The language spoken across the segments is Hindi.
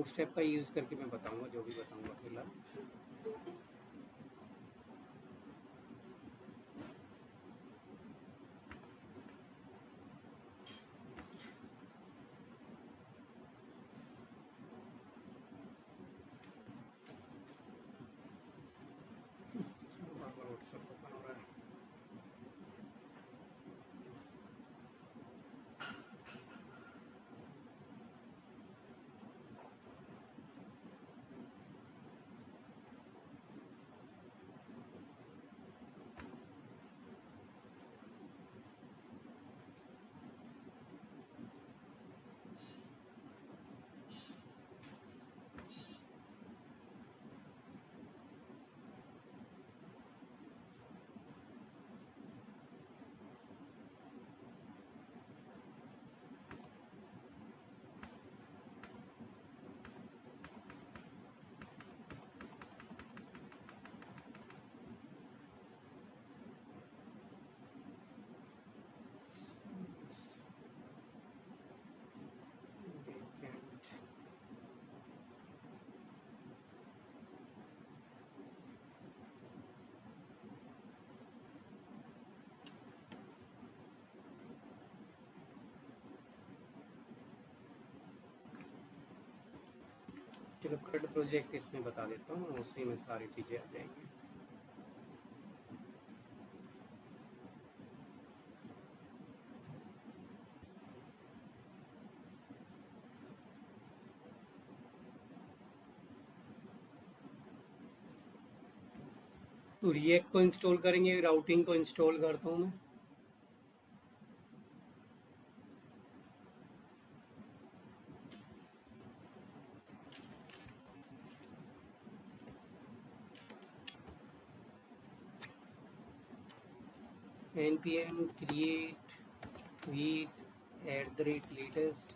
बूटस्ट्रैप का यूज़ करके मैं बताऊंगा, जो भी बताऊंगा फिलहाल। व्हाट्सएप ओपन हो रहा है। चलो CRUD प्रोजेक्ट इसमें बता देता हूँ, उसी में सारी चीज़ें आ जाएंगी। तो रिएक्ट को इंस्टॉल करेंगे, राउटिंग को इंस्टॉल करता हूँ मैं। npm create tweet @latest latest ./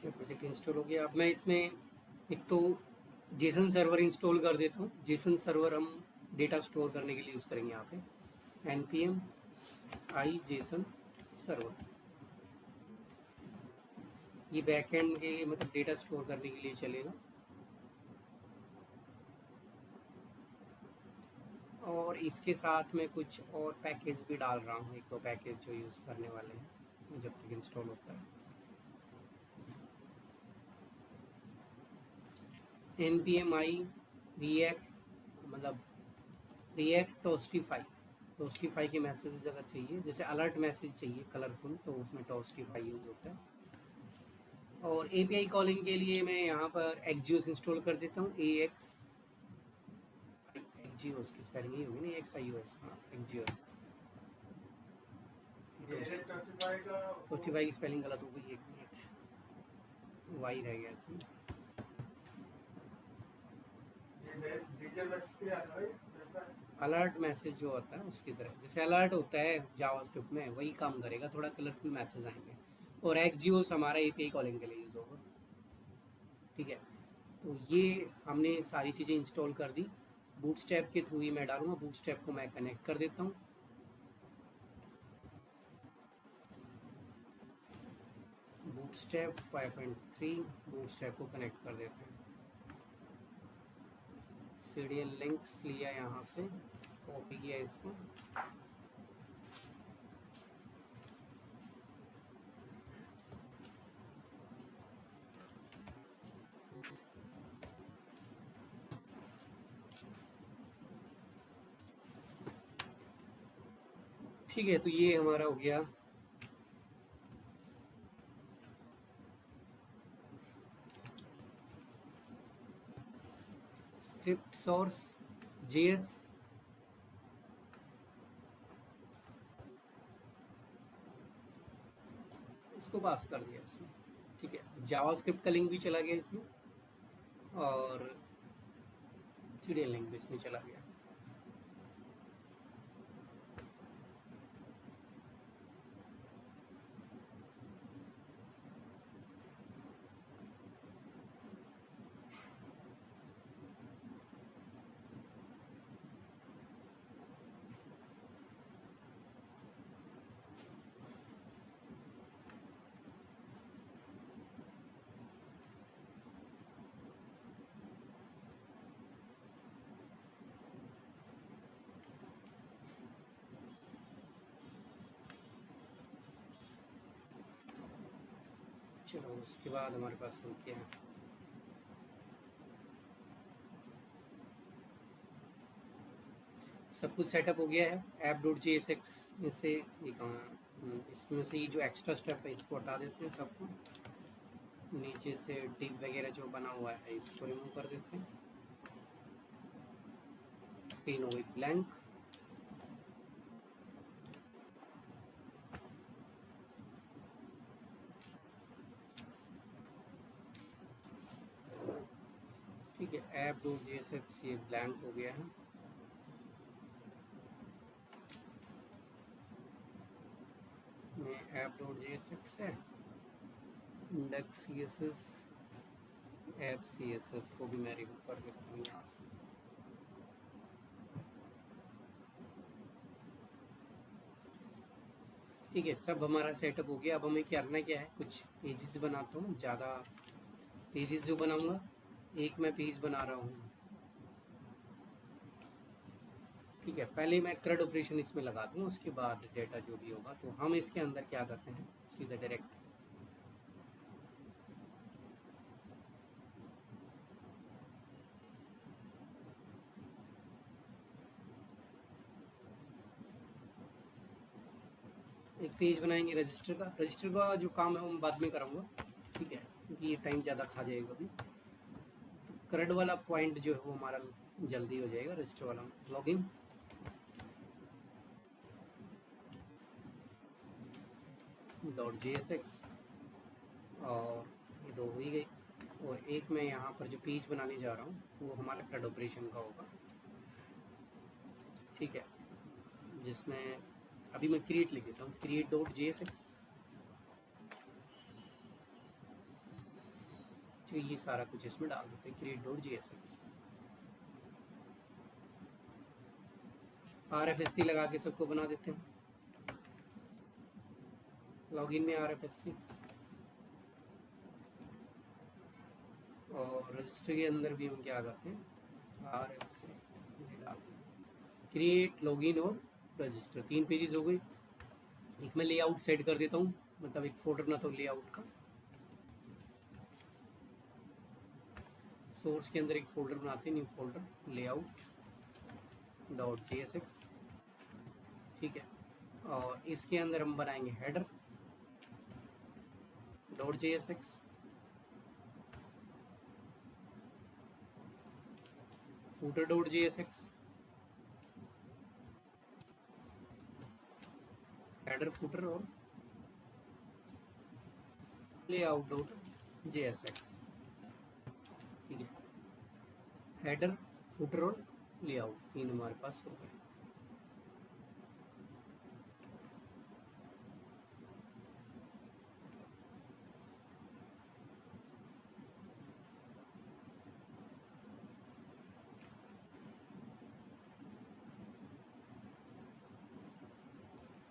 project install हो गया। अब मैं इसमें एक तो जेसन सर्वर इंस्टॉल कर देता हूँ। जेसन सर्वर हम डेटा स्टोर करने के लिए यूज़ करेंगे यहाँ पे। npm i जेसन सर्वर, ये बैकएंड के मतलब डेटा स्टोर करने के लिए चलेगा। और इसके साथ में कुछ और पैकेज भी डाल रहा हूँ, एक दो पैकेज जो यूज़ करने वाले हैं जब तक इंस्टॉल होता है। npm i react मतलब रिएक्ट टोस्टिफाई के मैसेजेस अगर चाहिए, जैसे अलर्ट मैसेज चाहिए कलरफुल, तो उसमें टोस्टिफाई यूज होता है। और एपीआई कॉलिंग के लिए मैं यहाँ पर एक्जियोस इंस्टॉल कर देता हूँ। एक्जियोस की स्पेलिंग यही होगी ना, XIOS, हाँ एक्जियोस। टोस्टिफाई की स्पेलिंग गलत हो गई, 1 मिनट, वाई रह गया इसमें। अलर्ट मैसेज जो होता है उसकी तरह, जैसे अलर्ट होता है जावास्क्रिप्ट में, वही काम करेगा, थोड़ा कलरफुल मैसेज आएंगे। और एक्जियोस हमारा एपीआई कॉलिंग के लिए यूज होगा। ठीक है, तो ये हमने सारी चीज़ें इंस्टॉल कर दी। बूटस्ट्रैप के थ्रू ही मैं डालूंगा। बूटस्ट्रैप को मैं कनेक्ट कर देता हूँ। बूटस्ट्रैप 5.3 बूटस्ट्रैप को कनेक्ट कर देते हैं। सीरियल लिंक्स लिया यहाँ से, कॉपी किया इसको, ठीक है। तो ये हमारा हो गया स्क्रिप्ट सोर्स जेएस, इसको पास कर दिया इसमें, ठीक है। जावास्क्रिप्ट का लिंक भी चला गया इसमें और सीरियल लिंक भी इसमें चला गया। चलो उसके बाद हमारे पास वो क्या है, सब कुछ सेटअप हो गया है। app.jsx में से ये कहाँ, इसमें से ये जो एक्स्ट्रा स्टेप है इसको हटा देते हैं सबको, नीचे से डिव वगैरह जो बना हुआ है इसको रिमूव कर देते हैं। स्क्रीन हो गई ब्लैंक। ठीक है, app.jsx ये ब्लैंक हो गया है। में app.jsx है, इंडेक्स css, ऐप css को भी मैं रिमूव कर देता हूँ यहाँ से। ठीक है, सब हमारा सेटअप हो गया। अब हमें करना क्या है, कुछ पेजेस बनाता हूँ। ज़्यादा पेजेस जो बनाऊँगा, एक मैं पेज बना रहा हूँ, ठीक है। पहले मैं CRUD ऑपरेशन इसमें लगा दूँ, उसके बाद डेटा जो भी होगा। तो हम इसके अंदर क्या करते हैं, सीधा डायरेक्ट एक पेज बनाएंगे रजिस्टर का। रजिस्टर का जो काम है वो मैं बाद में कराऊंगा, ठीक है, क्योंकि ये टाइम ज़्यादा खा जाएगा अभी। तो CRUD वाला पॉइंट जो है वो हमारा जल्दी हो जाएगा। रजिस्टर वाला लॉगिन, .jsx, और ये दो हो ही गई। और एक मैं यहाँ पर जो पेज बनाने जा रहा हूँ वो हमारा CRUD ऑपरेशन का होगा, ठीक है, जिसमें अभी मैं क्रिएट लिख देता हूँ, create.jsx। तो ये सारा कुछ इसमें डाल देते हैं, create.jsx। RFSC लगा के सबको बना देते हैं। लॉगिन में RFSC, और रजिस्टर के अंदर भी हम क्या करते हैं, RFSC डालते हैं। क्रिएट, लॉगिन और रजिस्टर, 3 पेजेस हो गई। एक मैं लेआउट सेट कर देता हूँ, मतलब एक फोल्डर ना तो लेआउट का। सोर्स के अंदर एक फोल्डर बनाते हैं, न्यू फोल्डर layout.jsx, ठीक है। और इसके अंदर हम बनाएंगे header .jsx, footer.jsx, header footer और layout.jsx, ठीक है। हेडर, फूटर और लेआउट, 3 हमारे पास हो गए।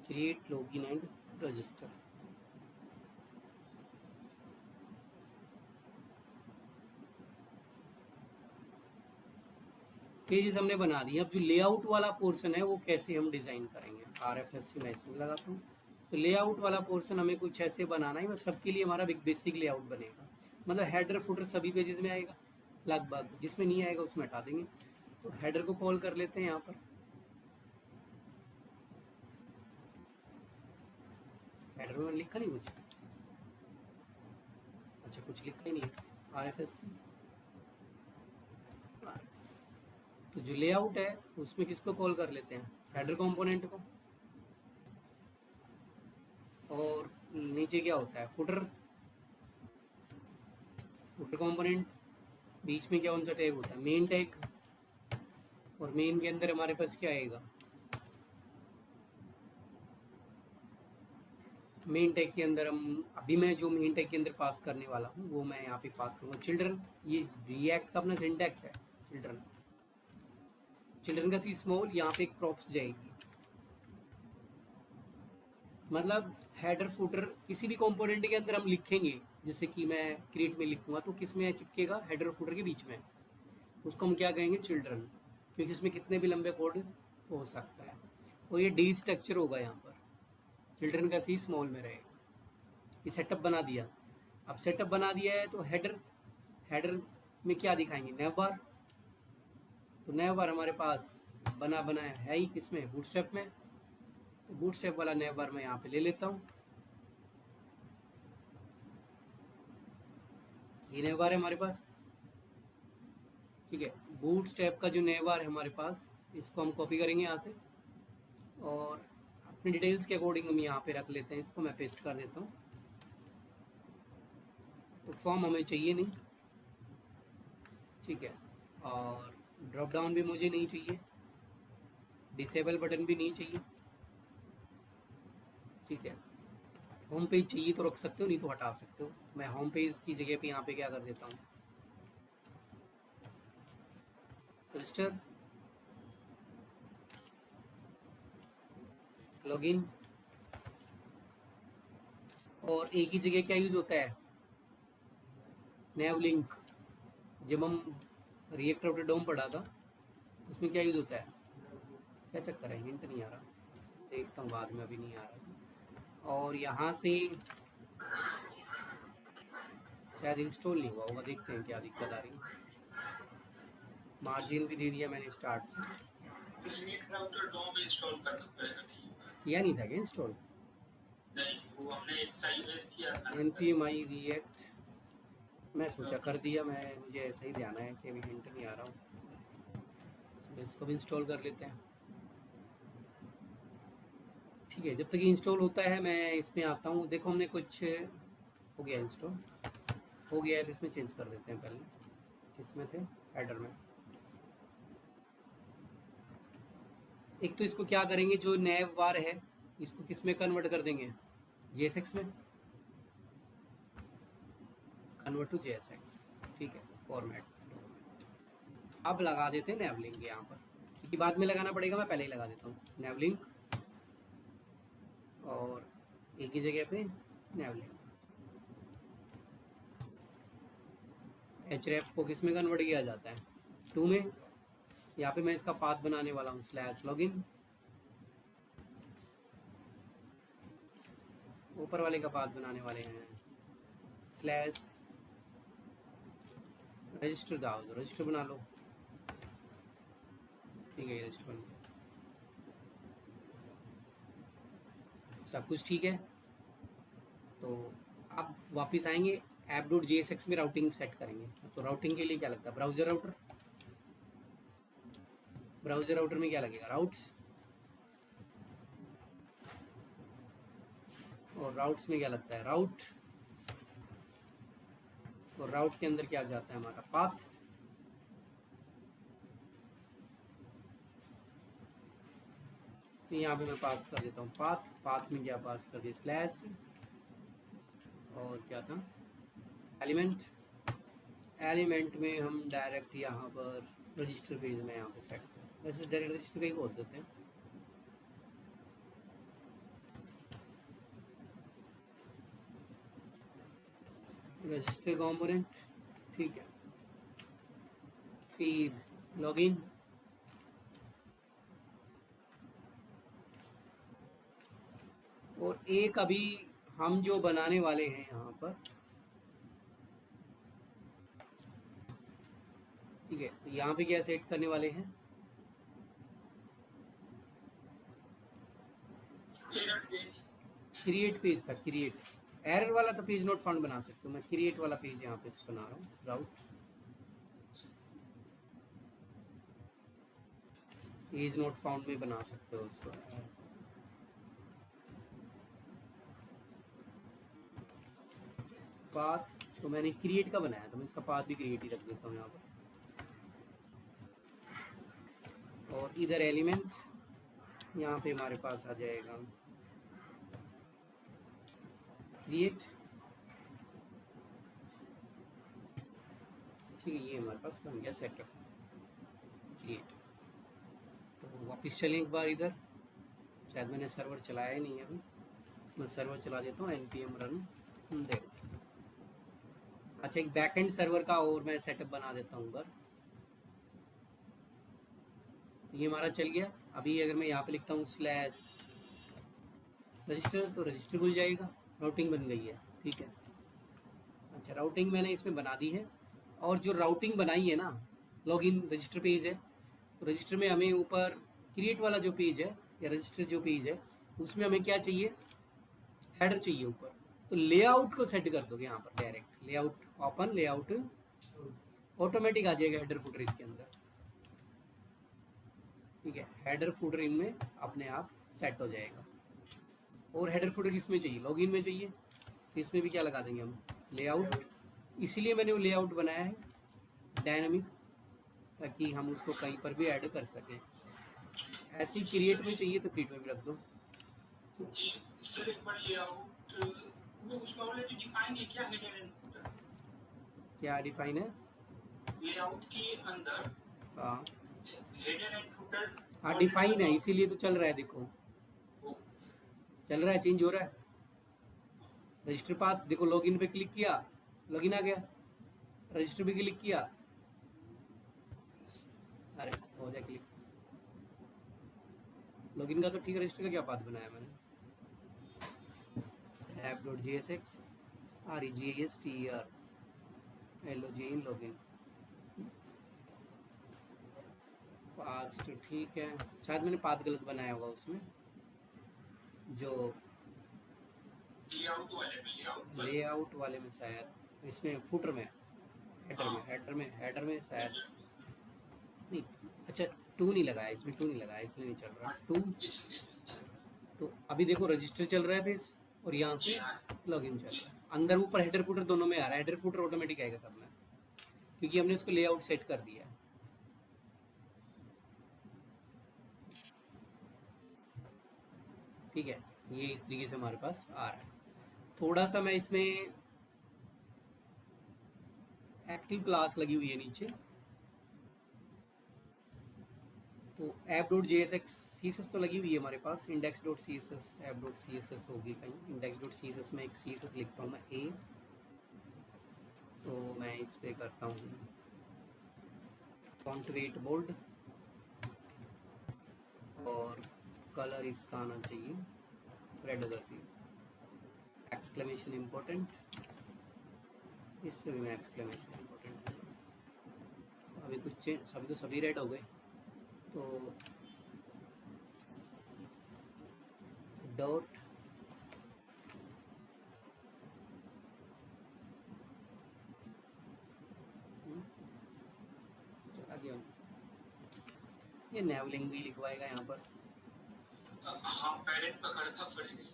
Create, login and register. Pages हमने बना दिए। अब जो लेआउट वाला पोर्शन है वो कैसे हम डिज़ाइन करेंगे, RFSC मैं इसमें लगाता हूँ। तो लेआउट वाला पोर्शन हमें कुछ ऐसे बनाना है, बस सबके लिए हमारा एक बेसिक लेआउट बनेगा। मतलब हेडर फुटर सभी पेजेस में आएगा लगभग, जिसमें नहीं आएगा उसमें हटा देंगे। तो हेडर को कॉल कर लेते हैं यहाँ पर। हेडर में लिखा नहीं कुछ, अच्छा कुछ लिखा ही नहीं है। RFSC तो जो लेआउट है उसमें किसको कॉल कर लेते हैं, हेडर कंपोनेंट को। और नीचे क्या होता है, फुटर, फुटर कंपोनेंट। बीच में क्या कौन सा टैग होता है, मेन टैग। और मेन के अंदर हमारे पास क्या आएगा, मेन टैग के अंदर हम अभी मैं जो मेन टैग के अंदर पास करने वाला हूँ वो मैं यहाँ पे पास करूँगा चिल्ड्रन। ये रिएक्ट का अपना सिंटैक्स है चिल्ड्रन। चिल्ड्रन का सी स्मॉल, यहाँ पे एक प्रॉप्स जाएगी। मतलब हेडर फुटर किसी भी कंपोनेंट के अंदर हम लिखेंगे, जैसे कि मैं क्रिएट में लिखूंगा तो किस में चिपकेगा, हेडर फुटर के बीच में। उसको हम क्या कहेंगे, चिल्ड्रन, क्योंकि इसमें कितने भी लंबे कोड हो सकता है। और ये डी स्ट्रक्चर होगा यहाँ पर, चिल्ड्रन का सी स्मॉल में रहेगा। ये सेटअप बना दिया। अब सेटअप बना दिया है तो हेडर, हेडर में क्या दिखाएंगे, नैव बार। तो नैव बार हमारे पास बना बनाया है ही किसमें, बूटस्ट्रैप में। तो बूटस्ट्रैप वाला नैव बार मैं यहाँ पे ले लेता हूँ। ये नैव बार है हमारे पास, ठीक है। बूटस्ट्रैप का जो नैव बार है हमारे पास, इसको हम कॉपी करेंगे यहाँ से और अपनी डिटेल्स के अकॉर्डिंग हम यहाँ पे रख लेते हैं। इसको मैं पेस्ट कर देता हूँ। तो फॉर्म हमें चाहिए नहीं, ठीक है। और ड्रॉप डाउन भी मुझे नहीं चाहिए, डिसेबल बटन भी नहीं चाहिए, ठीक है। होम पेज चाहिए तो रख सकते हो, नहीं तो हटा सकते हो। मैं होम पेज की जगह पे यहाँ पे क्या कर देता हूँ, रजिस्टर, लॉगिन। और एक ही जगह क्या यूज होता है, नैव लिंक। जब हम रिएक्ट राउटर डोम पढ़ा था उसमें क्या यूज होता है, क्या चक्कर है, हिंट नहीं आ रहा, देखता हूँ बाद में, अभी नहीं आ रहा। और यहाँ से शायद इंस्टॉल नहीं हुआ होगा, देखते हैं क्या दिक्कत आ रही है। मार्जिन भी दे दिया मैंने स्टार्ट से, किया नहीं था क्या इंस्टॉल, नहीं वो हमने एक साइड किया था npm i react, मैं सोचा कर दिया, मैं मुझे ऐसा ही ध्यान है कि अभी हिंट नहीं आ रहा हूँ। इसको भी इंस्टॉल कर लेते हैं, ठीक है। जब तक इंस्टॉल होता है मैं इसमें आता हूँ। देखो हमने कुछ हो गया, इंस्टॉल हो गया है तो इसमें चेंज कर देते हैं। पहले किसमें थे, हेडर में। एक तो इसको क्या करेंगे, जो नैव बार है इसको किस में कन्वर्ट कर देंगे, JSX में, कन्वर्ट टू JSX, ठीक है। फॉर्मेट अब लगा देते हैं नैव लिंक यहाँ पर, क्योंकि बाद में लगाना पड़ेगा, मैं पहले ही लगा देता हूँ नैव लिंक। और एक ही जगह पे नैव लिंक। href को किस में कन्वर्ट किया जाता है, 2 में। यहाँ पे मैं इसका पाथ बनाने वाला हूँ /login, ऊपर वाले का पाथ बनाने वाले हैं /रजिस्टर। दाओ रजिस्टर बना लो, ठीक है। रजिस्टर बन गया, सब कुछ ठीक है। तो अब वापस आएंगे, app.jsx में राउटिंग सेट करेंगे। तो राउटिंग के लिए क्या लगता है, ब्राउज़र राउटर। ब्राउज़र राउटर में क्या लगेगा, राउट्स। और राउट्स में क्या लगता है, राउट। और राउट के अंदर क्या जाता है हमारा, पाथ। तो यहाँ पे मैं पास कर देता हूँ पाथ। पाथ में क्या पास कर दिया, स्लैश, और क्या था, एलिमेंट। एलिमेंट में हम डायरेक्ट यहाँ पर रजिस्टर पेज में यहाँ पे सेट करें, वैसे डायरेक्ट रजिस्टर का ही बोल देते हैं। रजिस्टर कंपोनेंट, ठीक है। फिर लॉगिन, और एक अभी हम जो बनाने वाले हैं यहाँ पर, ठीक है, तो यहाँ पे क्या सेट करने वाले हैं, क्रिएट पेज था, क्रिएट एरर वाला तो पेज नोट फाउंड बना सकते हो, मैं क्रिएट वाला पेज यहाँ पे बना रहा हूँ। राउट पेज नोट फाउंड में बना सकते हो उसको। पाथ तो मैंने क्रिएट का बनाया, तो मैं इसका पाथ भी क्रिएट ही रख देता हूँ यहाँ पर। और इधर एलिमेंट यहाँ पे हमारे पास आ जाएगा क्रिएट, ठीक है, ये हमारे पास बन गया सेटअप क्रिएट। तो वापस चलें एक बार इधर, शायद मैंने सर्वर चलाया ही नहीं है अभी, मैं सर्वर चला देता हूँ npm रन देखो। अच्छा, एक बैकएंड सर्वर का और मैं सेटअप बना देता हूँ उधर। ये हमारा चल गया। अभी अगर मैं यहाँ पे लिखता हूँ स्लैश रजिस्टर, तो रजिस्टर खुल जाएगा, राउटिंग बन गई है, ठीक है। अच्छा, राउटिंग मैंने इसमें बना दी है, और जो राउटिंग बनाई है ना, लॉगिन रजिस्टर पेज है, तो रजिस्टर में हमें ऊपर क्रिएट वाला जो पेज है या रजिस्टर जो पेज है, उसमें हमें क्या चाहिए, हेडर चाहिए ऊपर। तो लेआउट को सेट कर दोगे यहाँ पर direct, layout open, layout automatic आ जाएगा हेडर फुटर इसके अंदर, ठीक है। हेडर फुटर इनमें अपने आप सेट हो जाएगा। और हेडर फुटर किसमें चाहिए, लॉगिन में चाहिए, तो इसमें भी क्या लगा देंगे हम, लेआउट। इसीलिए मैंने वो लेआउट बनाया है डायनामिक, ताकि हम उसको कहीं पर भी ऐड कर सकें। ऐसे ही क्रिएट में चाहिए तो क्रिएट में भी रख दो। जी सर, एक बार लेआउट वो उसमें ऑलरेडी डिफाइन है क्या, हेडर एंड फुटर? क्या डिफाइन है लेआउट के अंदर? हाँ हेडर एंड फुटर हाँ डिफाइन है, इसीलिए तो चल रहा है, देखो चल रहा है, चेंज हो रहा है। रजिस्टर पाथ देखो, लॉगिन पे क्लिक किया, लॉगिन आ गया, रजिस्टर पे क्लिक किया, अरे हो जाए क्लिक, लॉगिन का तो ठीक है, रजिस्टर का क्या पाथ बनाया मैंने, app.jsx regster login login, path तो ठीक है, शायद मैंने पाथ गलत बनाया होगा उसमें, जो लेआउट वाले में शायद, इसमें फुटर में, हेडर में शायद नहीं। अच्छा, टू नहीं लगाया इसमें, टू नहीं लगाया इसलिए नहीं चल रहा टू। तो अभी देखो रजिस्टर चल रहा है पेज, और यहाँ से लॉगिन चल रहा है, अंदर ऊपर हेडर फुटर दोनों में आ रहा है, हेडर फुटर ऑटोमेटिक आएगा सब में, क्योंकि हमने उसको लेआउट सेट कर दिया है। ठीक है, ये इस तरीके से हमारे पास आ रहा है। थोड़ा सा मैं इसमें एक्टिव क्लास लगी हुई है नीचे, तो app.jsx तो लगी हुई है हमारे पास, index.css app.css होगी कहीं, index.css में एक css लिखता हूँ मैं a, तो मैं इस पे करता हूँ फॉन्ट वेट बोल्ड, और कलर इसका आना चाहिए रेड करती हूँ, एक्सक्लेमेशन इम्पोर्टेंट, इस पे भी मैं एक्सक्लेमेशन इम्पोर्टेंट, अभी कुछ चेंज, अभी तो सभी रेड हो गए, तो डॉट चला गया, ये नेवलिंग भी लिखवाएगा यहाँ पर, हाँ पेरेंट पकड़ना पड़ेगा।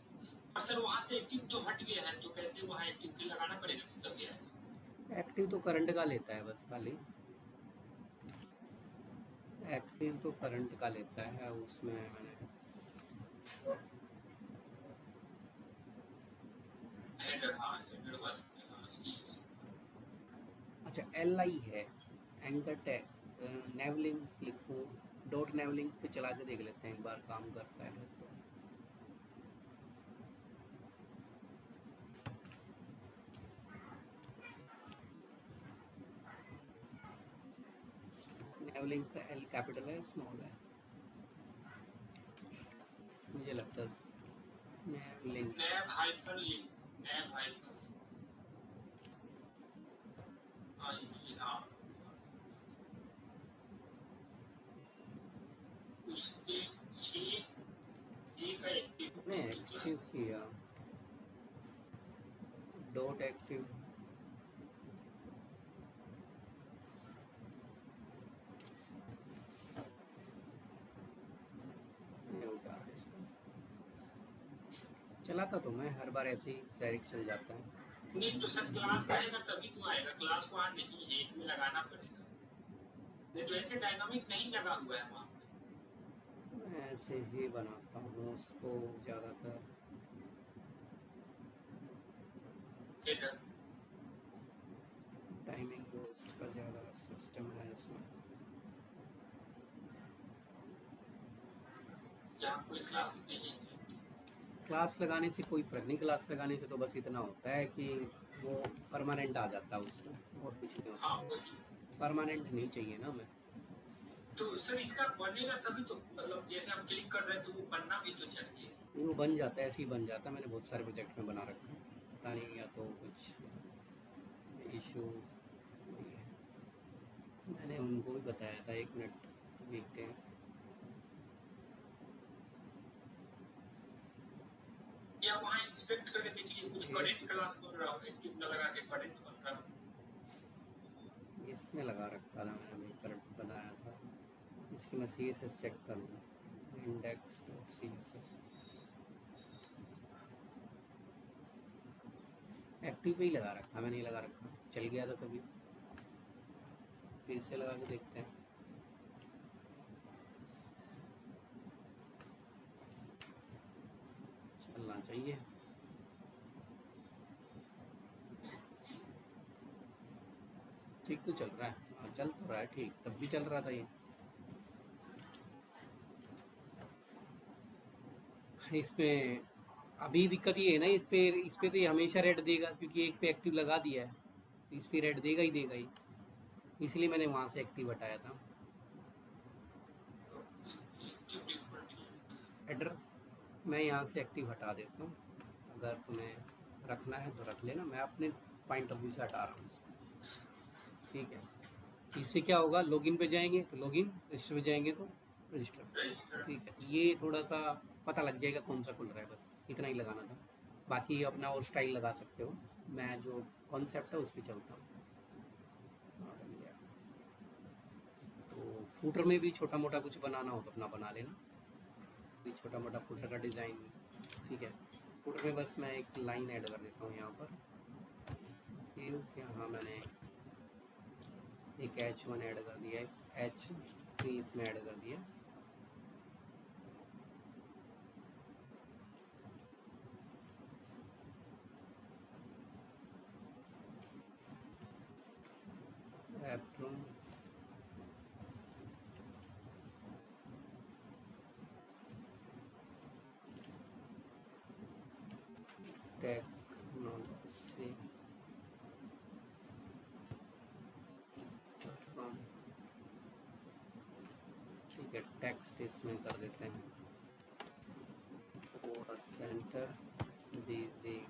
और सर वहाँ से एक्टिव तो हट गया है, तो कैसे वहाँ एक्टिव के लगाना पड़ेगा तब ये? एक्टिव तो करंट का लेता है बस खाली, एक्टिव तो करंट का लेता है, उसमें मैंने हेडर, हाँ हेडर वाला, अच्छा LI है एंकर टैग, नेवलिंग लिखूँ, डॉट नेवलिंग पे चला के देख लेते हैं एक बार काम करता है तो। नेवलिंग का L कैपिटल है स्मॉल है, मुझे लगता है लिंक नैब हाइफन लिंक, नैब हाइफन हाँ, उसके ये का एक्टिव ने एक्टिव किया, डॉट एक्टिव चलाता तो मैं हर बार ऐसे ही डायरेक्ट चल जाता है। नहीं तो सर क्लास रहेगा तभी तो आएगा, क्लास वहाँ नहीं है, एक में लगाना पड़ेगा, नहीं तो ऐसे डायनामिक नहीं लगा हुआ है वहाँ पे। मैं ऐसे ही बनाता हूँ उसको ज़्यादातर। हेडर टाइमिंग बूस्ट का ज़्यादा सिस्टम है इसमें। यहाँ कोई क्लास नहीं है। क्लास लगाने से कोई फ़र्क नहीं, क्लास लगाने से तो बस इतना होता है कि वो परमानेंट आ जाता है उसमें, और कुछ नहीं होता। हाँ वही, परमानेंट नहीं चाहिए ना हमें। तो सर इसका बनेगा तभी तो, मतलब जैसे हम क्लिक कर रहे हैं तो वो बनना भी तो चाहिए। वो बन जाता है, ऐसे ही बन जाता है। मैंने बहुत सारे प्रोजेक्ट में बना रखा है, पता नहीं या तो कुछ इशू हुई है। मैंने उनको भी बताया था, 1 मिनट देखते हैं। या वहाँ इंस्पेक्ट करके देखिए कुछ करेंट क्लास बन रहा हो, एक्टिव न लगा के करेंट बन रहा हो। इसमें लगा रखा था मैंने, भी करंट बनाया था। इसकी मैं CSS चेक करूँगा, index.css एक्टिव पे ही लगा रखा, मैं नहीं लगा रखा, चल गया था तभी। फिर से लगा के देखते हैं। चलना चाहिए। ठीक तो चल रहा है, हाँ चल तो रहा है ठीक, तब भी चल रहा था ये। इसमें अभी दिक्कत ये है ना, इस पे तो ये हमेशा रेड देगा, क्योंकि एक पे एक्टिव लगा दिया है, तो इस पे रेड देगा ही देगा ही। इसलिए मैंने वहाँ से एक्टिव हटाया था। एक्टिव डिफॉल्ट हेडर मैं यहाँ से एक्टिव हटा देता हूँ, अगर तुम्हें रखना है तो रख लेना, मैं अपने पॉइंट ऑफ व्यू से हटा रहा हूँ इसको। ठीक है, इससे क्या होगा, लॉगिन पे जाएंगे तो लॉगिन, रजिस्टर पे जाएंगे तो रजिस्टर। रजिस्टर। ठीक है, ये थोड़ा सा पता लग जाएगा कौन सा खुल रहा है, बस इतना ही लगाना था। बाकी अपना और स्टाइल लगा सकते हो, मैं जो कॉन्सेप्ट है उस पर चलता हूँ। तो फूटर में भी छोटा मोटा कुछ बनाना हो तो अपना बना लेना, भी छोटा मोटा फूटर का डिज़ाइन। ठीक है, फूटर में बस मैं एक लाइन ऐड कर देता हूँ यहाँ पर। हाँ मैंने एक H1 ऐड कर दिया, H3 इसमें ऐड कर दिया। Apron technology .com। ठीक है, टेक्स्ट इसमें कर देते हैं, और सेंटर दीजिए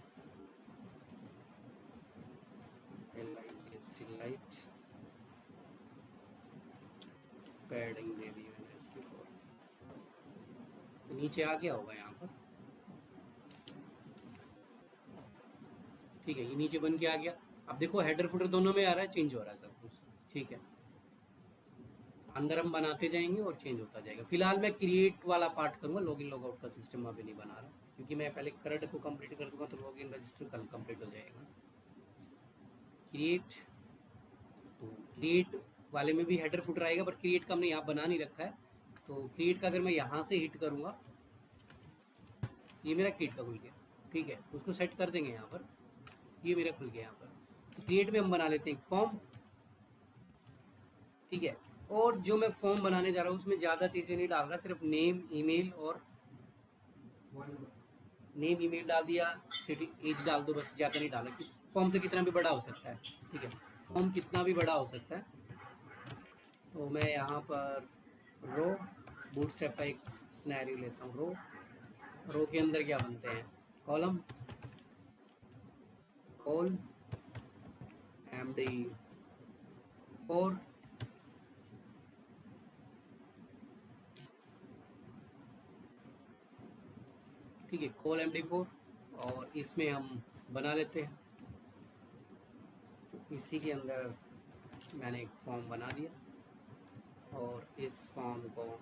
LIST लाइट, पैडिंग दे दी मैंने इसकी। तो नीचे आ गया होगा यहाँ पर। ठीक है, ये नीचे बन के आ गया। अब देखो हेडर फुटर दोनों में आ रहा है, चेंज हो रहा है सब कुछ। ठीक है, अंदर हम बनाते जाएंगे और चेंज होता जाएगा। फिलहाल मैं क्रिएट वाला पार्ट करूँगा, लॉगिन लॉगआउट का सिस्टम अभी नहीं बना रहा, क्योंकि मैं पहले करंट को कंप्लीट कर दूंगा तो लॉगिन रजिस्टर कल कंप्लीट हो जाएगा। क्रिएट, तो क्रिएट वाले में भी हेडर फुटर आएगा, पर क्रिएट का हमने यहाँ बना नहीं रखा है। तो क्रिएट का अगर मैं यहाँ से हिट करूँगा, ये मेरा क्रिएट का खुल गया। ठीक है, उसको सेट कर देंगे यहाँ पर, ये मेरा खुल गया यहाँ पर। तो क्रिएट में हम बना लेते हैं एक फॉर्म। ठीक है, और जो मैं फॉर्म बनाने जा रहा हूँ उसमें ज़्यादा चीज़ें नहीं डाल रहा, सिर्फ नेम ईमेल और नेम ईमेल डाल दिया, सिटी एज डाल दो, बस ज़्यादा नहीं डाला। फॉर्म तो कितना भी बड़ा हो सकता है। ठीक है, फॉर्म कितना भी बड़ा हो सकता है। तो मैं यहाँ पर रो बूटस्ट्रैप का एक सिनेरियो लेता हूँ, रो रो के अंदर क्या बनते हैं, कॉलम, कॉल MD4, ठीक है, कॉल MD4, और इसमें हम बना लेते हैं। तो इसी के अंदर मैंने एक फॉर्म बना दिया, और इस फॉर्म को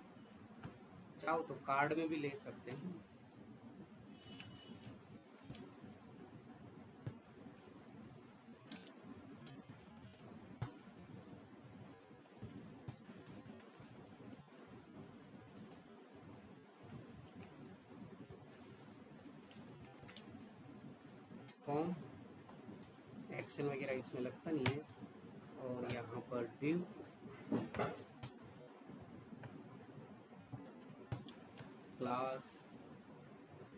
चाहो तो कार्ड में भी ले सकते हैं। फॉर्म एक्शन वगैरह इसमें लगता नहीं है, और यहाँ पर div क्लास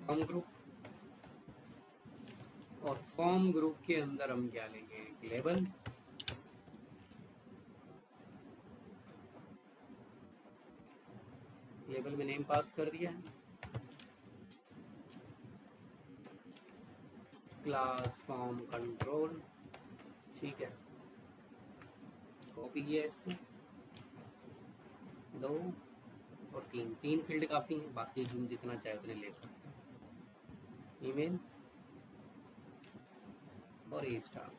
फॉर्म ग्रुप, और फॉर्म ग्रुप के अंदर हम क्या लेंगे, एक लेबल, लेबल में नेम पास कर दिया है, क्लास फॉर्म कंट्रोल, ठीक है, कॉपी किया इसको, 2 और 3 फील्ड काफ़ी हैं, बाकी हम जितना चाहे उतने ले सकते हैं, ईमेल और ए स्टार।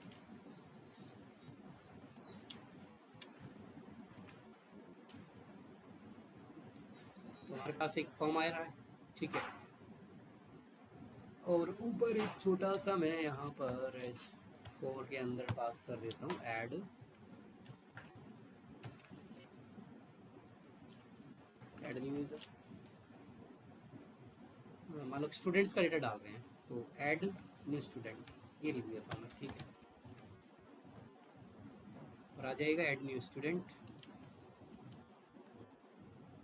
तो हमारे पास एक फॉर्म आ रहा है, ठीक है, और ऊपर एक छोटा सा मैं यहाँ पर 4 के अंदर पास कर देता हूँ ऐड न्यू यूज़र, मान लो स्टूडेंट्स का डेटा डाल रहे हैं, तो ऐड न्यू स्टूडेंट ये लिख देता हूँ मैं, ठीक है, और आ जाएगा ऐड न्यू स्टूडेंट,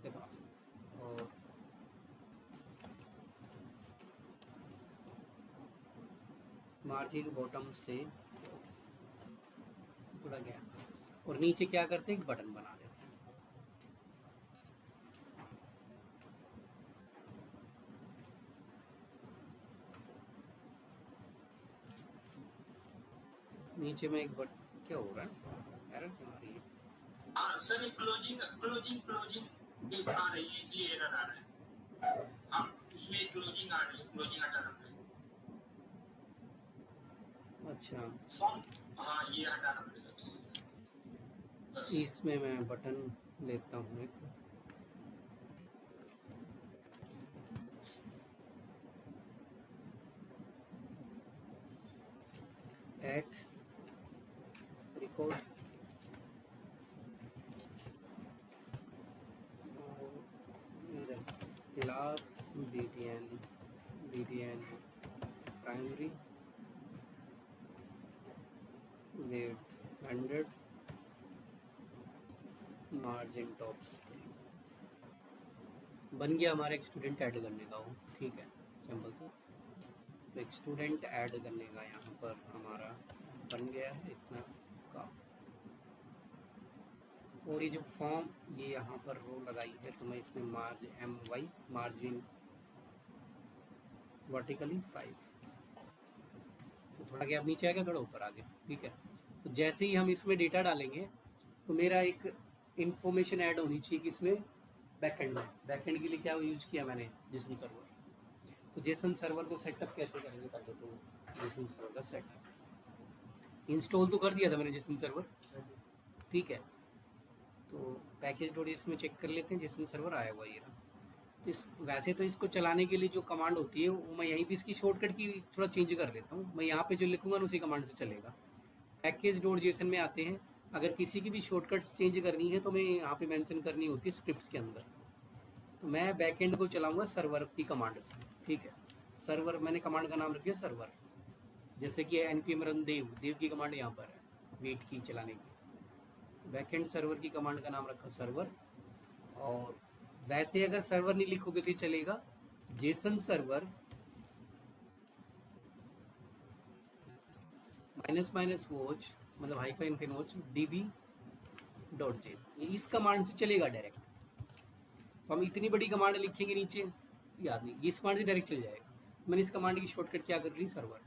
देखो, और मार्जिन बॉटम से थोड़ा गया, और नीचे क्या करते हैं, एक बटन बना देते हैं, नीचे में एक बट क्या हो रहा है, एरर क्यों आ रही है, हाँ सर ये क्लोजिंग क्लोजिंग क्लोजिंग ये आ रही है, इसलिए एरर आ रहा है। हाँ उसमें क्लोजिंग आ रही है, क्लोजिंग हटाना पड़ेगा। अच्छा, फॉर्म, हाँ ये हटाना पड़ेगा, बस। इसमें मैं बटन लेता हूँ एक, add record, class btn primary width 100, margin top से 3, बन गया हमारा एक स्टूडेंट ऐड करने का वो, ठीक है, सिंपल सा। तो एक स्टूडेंट ऐड करने का यहाँ पर हमारा बन गया है इतना का, और ये जो फॉर्म ये यहाँ पर रो लगाई है, तो मैं इसमें मार्जिन वर्टिकली 5, तो थोड़ा गैप नीचे आ गया, थोड़ा ऊपर आ गया, ठीक है। तो जैसे ही हम इसमें डेटा डालेंगे तो मेरा एक इंफॉर्मेशन ऐड होनी चाहिए किसमें, बैकएंड में। बैकएंड के लिए क्या यूज किया मैंने, जेसन सर्वर। तो जेसन सर्वर को सेटअप कैसे करेंगे, पहले तो जेसन सर्वर का सेटअप इंस्टॉल तो कर दिया था मैंने जेसन सर्वर, ठीक है। तो पैकेज डॉट इसमें चेक कर लेते हैं, जेसन सर्वर आया हुआ ये रहा। तो वैसे तो इसको चलाने के लिए जो कमांड होती है वो मैं यहीं पे इसकी शॉर्टकट की थोड़ा चेंज कर लेता हूँ, मैं यहाँ पे जो लिखूंगा उसी कमांड से चलेगा। पैकेज डॉट जेसन में आते हैं, अगर किसी की भी शॉर्टकट्स चेंज करनी है तो मैं यहाँ पे मेंशन करनी होती है स्क्रिप्ट्स के अंदर। तो मैं बैकएंड को चलाऊंगा सर्वर की कमांड से, ठीक है। सर्वर मैंने कमांड का नाम रख दिया सर्वर, जैसे कि npm run देव की कमांड यहाँ पर है वेट की चलाने की। बैकएंड सर्वर की कमांड का नाम रखा सर्वर, और वैसे अगर सर्वर नहीं लिखोगे तो चलेगा जेसन सर्वर -वॉच मतलब -वॉच db.json, ये इस कमांड से चलेगा डायरेक्ट। तो हम इतनी बड़ी कमांड लिखेंगे नीचे, याद नहीं, ये इस कमांड से डायरेक्ट चल जाएगा। मैंने इस कमांड की शॉर्टकट क्या कर ली, सर्वर,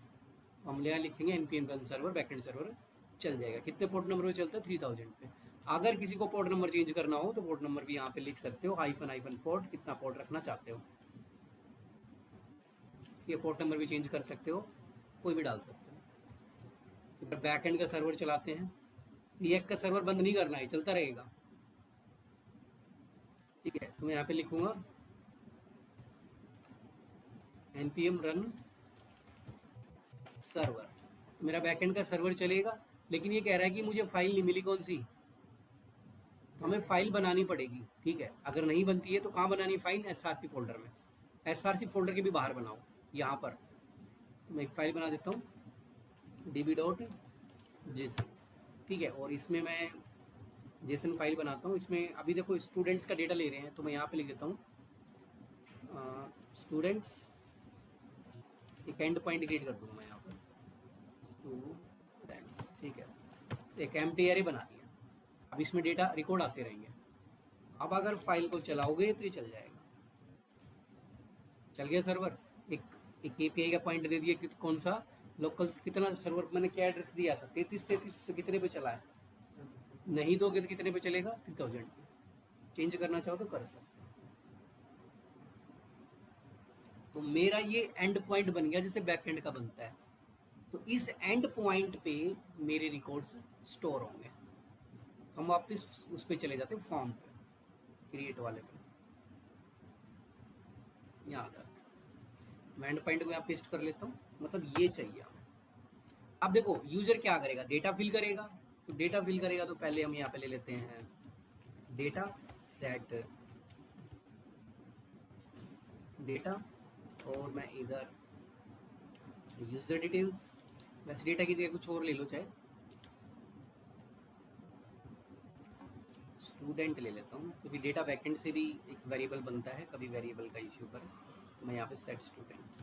हम यहाँ लिखेंगे npm run server backend server, चल जाएगा। कितने पोर्ट नंबर पे चलता है, 3000 पे। अगर किसी को पोर्ट नंबर चेंज करना हो तो पोर्ट नंबर भी यहाँ पे लिख सकते हो, हाइफन पोर्ट, कितना पोर्ट रखना चाहते हो, ये पोर्ट नंबर भी चेंज कर सकते हो, कोई भी डाल सकते हो। तो बैकएंड का सर्वर चलाते हैं, रिएक्ट का सर्वर बंद नहीं करना है, चलता रहेगा, ठीक है। तो मैं यहाँ पे लिखूंगा npm run सर्वर, मेरा बैकएंड का सर्वर चलेगा। लेकिन ये कह रहा है कि मुझे फाइल नहीं मिली, कौन सी, तो हमें फाइल बनानी पड़ेगी, ठीक है। अगर नहीं बनती है तो कहाँ बनानी है फाइल, src फोल्डर में। src फोल्डर के भी बाहर बनाओ, यहाँ पर। तो मैं एक फाइल बना देता हूँ db.json, ठीक है। और इसमें मैं जेसन फाइल बनाता हूँ। इसमें अभी देखो स्टूडेंट्स का डेटा ले रहे हैं, तो मैं यहाँ पे लिख देता हूँ स्टूडेंट्स, एक एंड पॉइंट क्रिएट कर दूँगा मैं यहाँ पर स्टूडेंट्स, ठीक है। एक एम्प्टी एरे बना दिया। अब इसमें डेटा रिकॉर्ड आते रहेंगे। अब अगर फाइल को चलाओगे तो ये चल जाएगा, चल गया सर्वर। एक एपीआई का पॉइंट दे दिया कि कौन सा लोकल, कितना सर्वर, मैंने क्या एड्रेस दिया था 3333, तो कितने पे चला है, नहीं दोगे तो कितने पे चलेगा, 3000 पे। चेंज करना चाहो तो कर सकते। तो मेरा ये एंड पॉइंट बन गया जैसे बैक एंड का बनता है। तो इस एंड पॉइंट पे मेरे रिकॉर्ड्स स्टोर होंगे। हम वापस उस पे चले जाते हैं, फॉर्म पे, क्रिएट वाले पे, यहाँ आ जाते हैं। मैं एंड पॉइंट को यहाँ पेस्ट कर लेता हूँ, मतलब ये चाहिए हमें। अब देखो यूजर क्या करेगा, डेटा फिल करेगा। तो डेटा फिल करेगा तो पहले हम यहाँ पे ले लेते हैं डेटा सेट डेटा, और मैं इधर यूजर डिटेल्स, वैसे डेटा की जगह कुछ और ले लो, चाहे स्टूडेंट ले लेता हूँ, क्योंकि डेटा बैकएंड से भी एक वेरिएबल बनता है, कभी वेरिएबल का इश्यू पर। तो मैं यहाँ पे सेट स्टूडेंट,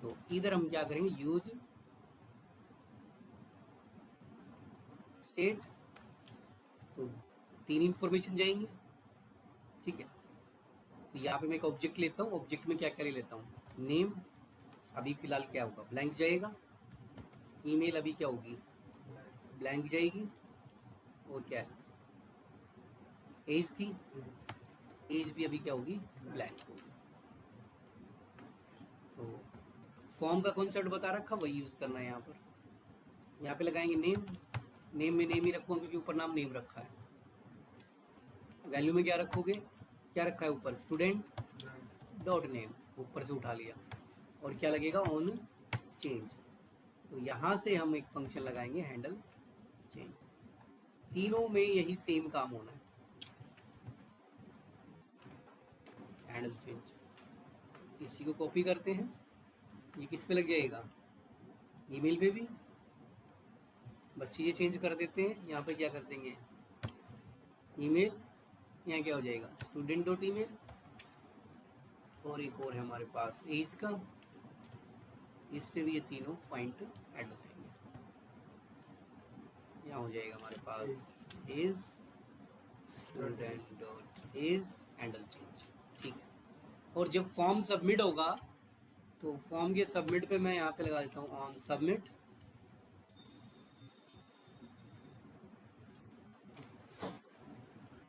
तो इधर हम क्या करेंगे, यूज स्टेट, तो 3 इंफॉर्मेशन जाएंगे, ठीक है। तो यहाँ पे मैं एक ऑब्जेक्ट लेता हूँ, ऑब्जेक्ट में क्या क्या ले लेता हूँ, नेम, अभी फिलहाल क्या होगा, ब्लैंक जाएगा। ईमेल अभी क्या होगी, ब्लैंक जाएगी। और क्या है, एज थी, एज भी अभी क्या होगी, ब्लैंक होगी। तो फॉर्म का कॉन्सेप्ट बता रखा, वही यूज़ करना है यहाँ पर। यहाँ पे लगाएंगे नेम, नेम में नेम ही रखूँगा क्योंकि ऊपर नाम नेम रखा है। वैल्यू में क्या रखोगे, क्या रखा है ऊपर, स्टूडेंट डॉट नेम, ऊपर से उठा लिया। और क्या लगेगा, ऑन चेंज। तो यहाँ से हम एक फंक्शन लगाएंगे हैंडल चेंज। तीनों में यही सेम काम होना है, हैंडल चेंज। इसी को कॉपी करते हैं, ये किस पे लग जाएगा, ईमेल पे भी। बस चीज़ें चेंज कर देते हैं। यहाँ पे क्या कर देंगे, ईमेल, यहाँ क्या हो जाएगा, स्टूडेंट डॉट ईमेल। और एक और है हमारे पास एज का, इस पे भी ये तीनों पॉइंट ऐड हो जाएंगे। यहाँ हो जाएगा हमारे पास age, student dot age, handle change, ठीक है। और जब फॉर्म सबमिट होगा तो फॉर्म के सबमिट पे मैं यहाँ पे लगा देता हूँ ऑन सबमिट,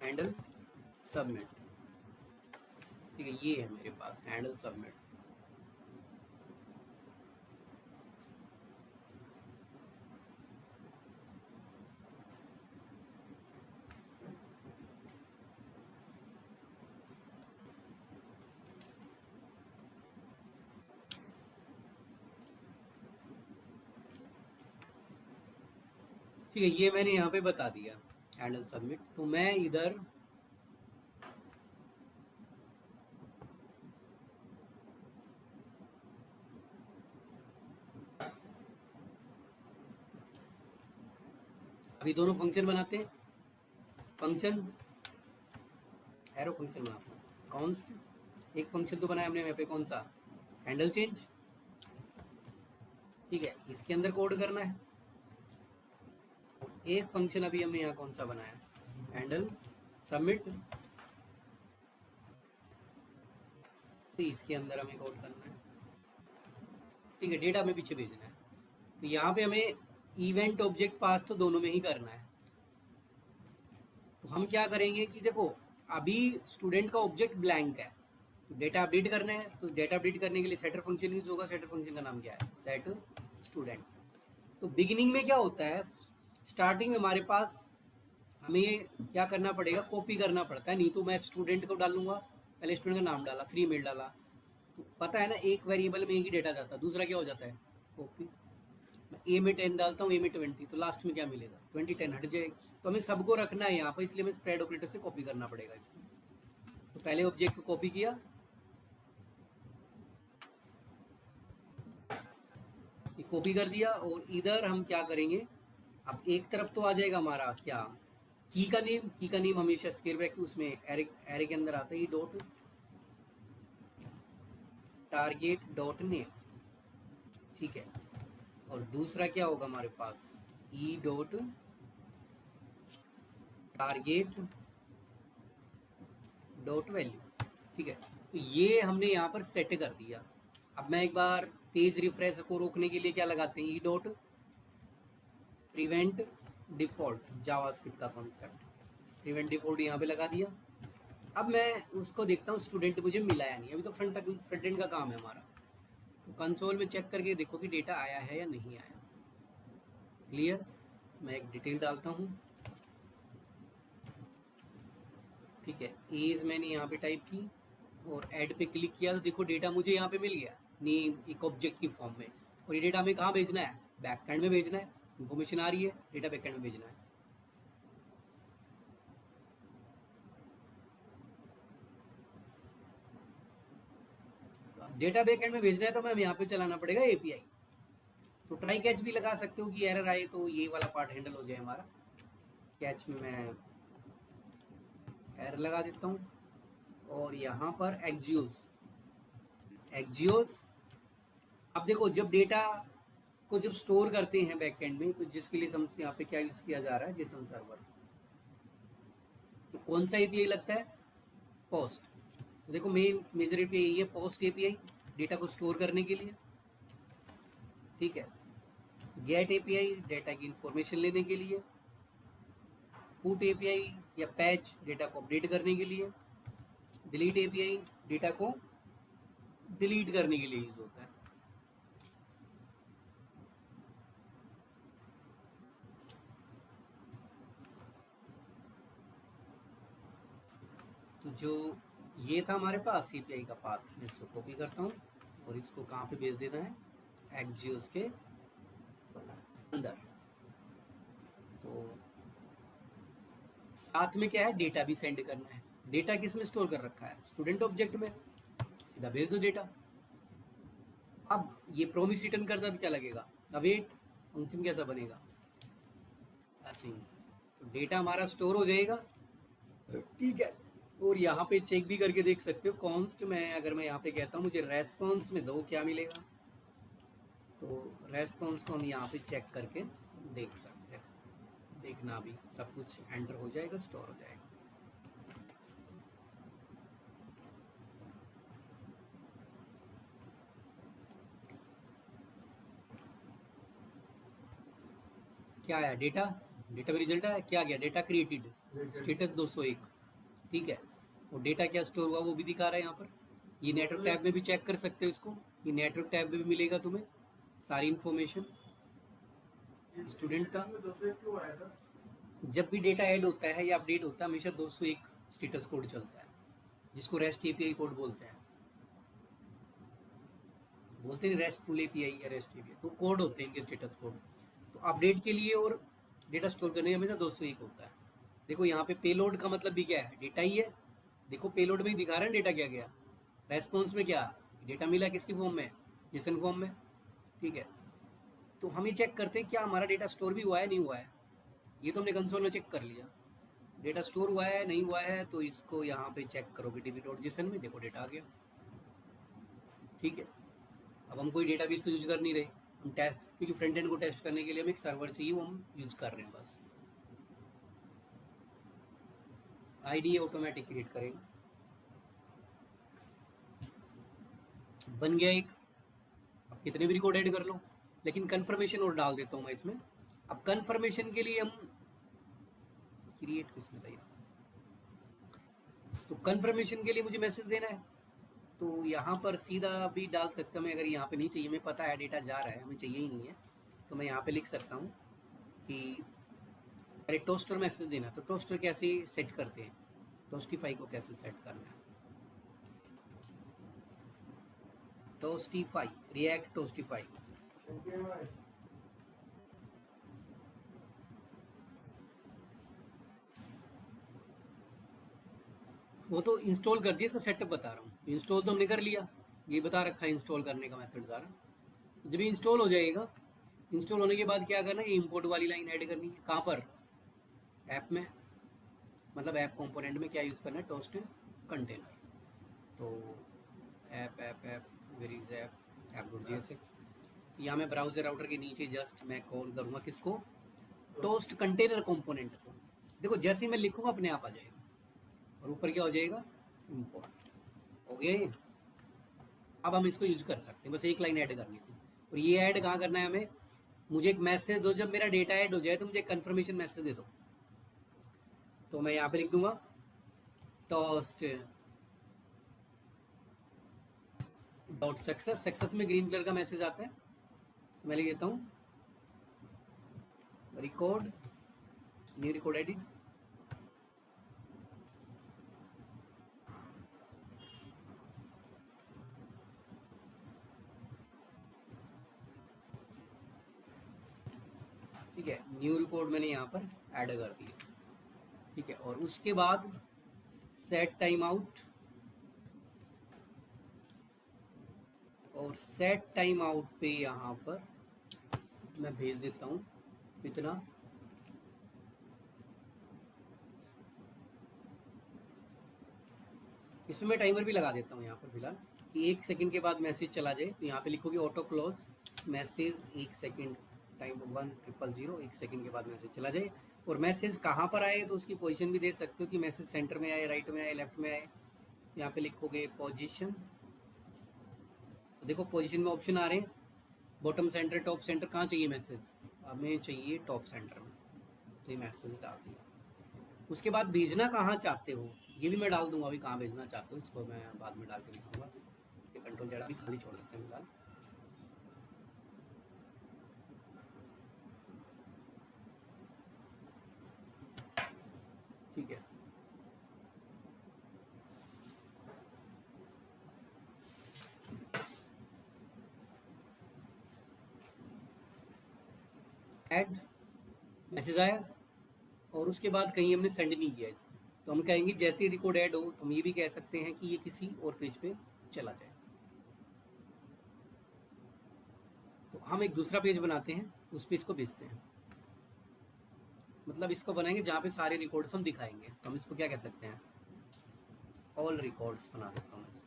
हैंडल सबमिट, ठीक है। ये है मेरे पास हैंडल सबमिट। ठीक है, ये मैंने यहाँ पे बता दिया हैंडल सबमिट। तो मैं इधर अभी दोनों फंक्शन बनाते हैं। फंक्शन एरो फंक्शन बनाते हैं, कॉन्स्ट, एक फंक्शन तो बनाया हमने यहाँ पे, कौन सा, हैंडल चेंज, ठीक है। इसके अंदर कोड करना है। एक फंक्शन अभी हमने यहाँ कौन सा बनाया, हैंडल सबमिट, तो इसके अंदर हमें कोड करना है, ठीक है, डेटा हमें पीछे भेजना है। तो यहाँ पे हमें इवेंट ऑब्जेक्ट पास तो दोनों में ही करना है। तो हम क्या करेंगे कि देखो अभी स्टूडेंट का ऑब्जेक्ट ब्लैंक है, तो डेटा अपडेट करना है, तो डेटा अपडेट करने के लिए सेटर फंक्शन यूज होगा। सेटर फंक्शन का नाम क्या है, सेट स्टूडेंट। तो बिगिनिंग में क्या होता है, स्टार्टिंग में हमारे पास हमें क्या करना पड़ेगा, कॉपी करना पड़ता है। नहीं तो मैं स्टूडेंट को डालूंगा, पहले स्टूडेंट का नाम डाला, फ्री मेल डाला, तो पता है ना एक वेरिएबल में एक ही डेटा जाता है, दूसरा क्या हो जाता है, कॉपी। मैं ए में 10 डालता हूँ, ए में 20, तो लास्ट में क्या मिलेगा, 20 10 हट जाएगी। तो हमें सबको रखना है यहाँ पर, इसलिए हमें स्प्रेड ऑपरेटर से कॉपी करना पड़ेगा इसमें। तो पहले ऑब्जेक्ट को कॉपी किया, ये कॉपी कर दिया, और इधर हम क्या करेंगे, अब एक तरफ तो आ जाएगा हमारा क्या, की का नेम। की का नेम हमेशा स्क्वायर ब्रैकेट उसमें एरे के अंदर आता है, E dot target dot name, ठीक है। और दूसरा क्या होगा हमारे पास, E dot target dot value, ठीक है। तो ये हमने यहाँ पर सेट कर दिया। अब मैं एक बार पेज रिफ्रेश को रोकने के लिए क्या लगाते हैं, E dot prevent default, JavaScript का कॉन्सेप्ट, प्रिवेंट डिफॉल्ट यहाँ पे लगा दिया। अब मैं उसको देखता हूँ स्टूडेंट मुझे मिला या नहीं, अभी तो फ्रंट एंड का काम है हमारा। तो कंसोल में चेक करके देखो कि डेटा आया है या नहीं आया। क्लियर, मैं एक डिटेल डालता हूँ, ठीक है। एज मैंने यहाँ पे टाइप की और ऐड पे क्लिक किया, तो देखो डेटा मुझे यहाँ पे मिल गया, नेम एक ऑब्जेक्ट की फॉर्म में। और ये डेटा हमें कहाँ भेजना है, बैकएंड में भेजना है। इन्फॉर्मेशन आ रही है, डेटा बैकएंड में भेजना है। डेटा बैकएंड में भेजना है तो हमें यहाँ पे चलाना पड़ेगा एपीआई। तो ट्राई कैच भी लगा सकते हो कि एरर आए तो ये वाला पार्ट हैंडल हो जाए हमारा। कैच में मैं एरर लगा देता हूँ, और यहाँ पर एक्जियोस। अब देखो जब डेटा को जब स्टोर करते हैं बैकएंड में, तो जिसके लिए यहाँ पे क्या यूज किया जा रहा है, जेसन सर्वर। तो कौन सा एपीआई लगता है, पोस्ट। तो देखो मेजर एपीआई यही है, पोस्ट एपीआई, डेटा को स्टोर करने के लिए, ठीक है। गेट एपीआई डेटा की इंफॉर्मेशन लेने के लिए, पुट एपीआई या पैच डेटा को अपडेट करने के लिए, डिलीट एपीआई डेटा को डिलीट करने के लिए यूज होता है। तो जो ये था हमारे पास एपीआई का पाथ, मैं इसको कॉपी करता हूँ और इसको कहाँ पे भेज देना है, एक्जियोस के अंदर। तो साथ में क्या है, डेटा भी सेंड करना है। डेटा किस में स्टोर कर रखा है, स्टूडेंट ऑब्जेक्ट में, सीधा भेज दो डेटा। अब ये प्रॉमिस रिटर्न करता तो क्या लगेगा, अवेट फंक्शन कैसा बनेगा, असिंग। तो डेटा हमारा स्टोर हो जाएगा, ठीक है। और यहाँ पे चेक भी करके देख सकते हो, कॉन्स्ट में अगर मैं यहाँ पे कहता हूँ मुझे रेस्पॉन्स में दो, क्या मिलेगा। तो रेस्पॉन्स को हम यहाँ पे चेक करके देख सकते हैं, देखना भी सब कुछ एंटर हो जाएगा, स्टोर हो जाएगा। क्या आया, डेटा में रिजल्ट आया, क्या गया, डेटा क्रिएटेड, स्टेटस 201, ठीक है। और डेटा क्या स्टोर हुआ वो भी दिखा रहा है यहाँ पर। ये नेटवर्क टैब में भी चेक कर सकते हो इसको, ये नेटवर्क टैब में भी मिलेगा तुम्हें सारी इंफॉर्मेशन स्टूडेंट का। जब भी डेटा ऐड होता है या अपडेट होता है, हमेशा 201 स्टेटस कोड चलता है, जिसको रेस्ट एपीआई कोड बोलते हैं। बोलते हैं रेस्टफुल एपीआई या रेस्ट एपीआई, तो कोड होते हैं इनके स्टेटस कोड। तो अपडेट के लिए और डेटा स्टोर करने में हमेशा 201 होता है। देखो यहाँ पे पेलोड का मतलब भी क्या है, डेटा ही है। देखो पेलोड में ही दिखा रहे हैं डेटा क्या गया, रेस्पॉन्स में क्या डेटा मिला, किसकी फॉर्म में, जेसन फॉर्म में, ठीक है। तो हम ये चेक करते हैं क्या हमारा डेटा स्टोर भी हुआ है नहीं हुआ है। ये तो हमने कंसोल में चेक कर लिया, डेटा स्टोर हुआ है नहीं हुआ है, तो इसको यहाँ पे चेक करोगे db.json में, देखो डेटा आ गया, ठीक है। अब हम कोई डेटाबेस तो यूज कर नहीं रहे, हम क्योंकि फ्रंट एंड को टेस्ट करने के लिए हमें एक सर्वर चाहिए, वो हम यूज कर रहे हैं बस। आईडी ऑटोमेटिक क्रिएट करेगा। बन गया एक। अब कितने भी रिकॉर्ड ऐड कर लो, लेकिन कंफर्मेशन और डाल देता हूँ मैं इसमें। अब कंफर्मेशन के लिए हम क्रिएट किसमें था, तो कंफर्मेशन के लिए मुझे मैसेज देना है, तो यहाँ पर सीधा भी डाल सकता हूँ मैं। अगर यहाँ पे नहीं चाहिए, मैं पता है डेटा जा रहा है, हमें चाहिए ही नहीं है, तो मैं यहाँ पे लिख सकता हूँ कि अरे टोस्टर मैसेज देना। तो टोस्टर कैसे सेट करते हैं, टोस्टिफाई को कैसे सेट करना है, टोस्टिफाई, रिएक्ट टोस्टिफाई। वो तो इंस्टॉल कर दिया, इसका सेटअप बता रहा हूँ। इंस्टॉल तो हमने कर लिया, ये बता रखा है इंस्टॉल करने का मेथड सारा। जब इंस्टॉल हो जाएगा, इंस्टॉल होने के बाद क्या करना है, ये इंपोर्ट वाली लाइन ऐड करनी है। कहाँ पर, ऐप में, मतलब ऐप कंपोनेंट में क्या यूज़ करना है, टोस्ट कंटेनर। तो app app app where is app app.jsx। तो यहाँ मैं ब्राउजर राउटर के नीचे जस्ट मैं कॉल करूँगा किसको, टोस्ट कंटेनर कंपोनेंट को। देखो जैसे ही मैं लिखूँगा अपने आप आ जाएगा, और ऊपर क्या हो जाएगा, इम्पोर्ट हो गया ये। अब हम इसको यूज कर सकते हैं, बस एक लाइन ऐड करनी थी। और ये ऐड कहाँ करना है हमें, मुझे एक मैसेज दो, जब मेरा डेटा ऐड हो जाए तो मुझे एक कन्फर्मेशन मैसेज दे दो। तो मैं यहाँ पे लिख दूंगा टोस्ट डॉट सक्सेस। सक्सेस में ग्रीन कलर का मैसेज आता है, तो मैं लिख देता हूँ रिकॉर्ड, न्यू रिकॉर्ड एडिट, ठीक है। न्यू रिकॉर्ड मैंने यहाँ पर ऐड कर दिया, ठीक है। और उसके बाद सेट टाइम आउट, और सेट टाइम आउट पे यहाँ पर मैं भेज देता हूँ इतना, इसमें मैं टाइमर भी लगा देता हूँ यहाँ पर फिलहाल कि 1 सेकंड के बाद मैसेज चला जाए। तो यहाँ पे लिखोगे auto close message 1 second, time 1000, 1 second के बाद मैसेज चला जाए। और मैसेज कहाँ पर आए तो उसकी पोजीशन भी दे सकते हो कि मैसेज सेंटर में आए, राइट में आए, लेफ्ट में आए। यहाँ पे लिखोगे पोजीशन, तो देखो पोजीशन में ऑप्शन आ रहे हैं, बॉटम सेंटर, टॉप सेंटर। कहाँ चाहिए मैसेज, हमें चाहिए टॉप सेंटर में, तो ये मैसेज डाल दिया। उसके बाद भेजना कहाँ चाहते हो ये भी मैं डाल दूंगा, अभी कहाँ भेजना चाहते हो इसको मैं बाद में डाल के दिखाऊंगा। ये कंट्रोल जेड भी खाली छोड़ देते हैं फिलहाल। ठीक है, ऐड मैसेज आया, और उसके बाद कहीं हमने सेंड नहीं किया इसको, तो हम कहेंगे जैसे ही रिकॉर्ड ऐड हो तो हम ये भी कह सकते हैं कि ये किसी और पेज पे चला जाए। तो हम एक दूसरा पेज बनाते हैं, उस पे इसको भेजते हैं, मतलब इसको बनाएंगे जहाँ पे सारे रिकॉर्ड्स हम दिखाएंगे। तो हम इसको क्या कह सकते हैं, ऑल रिकॉर्ड्स बना देता हूँ इसको।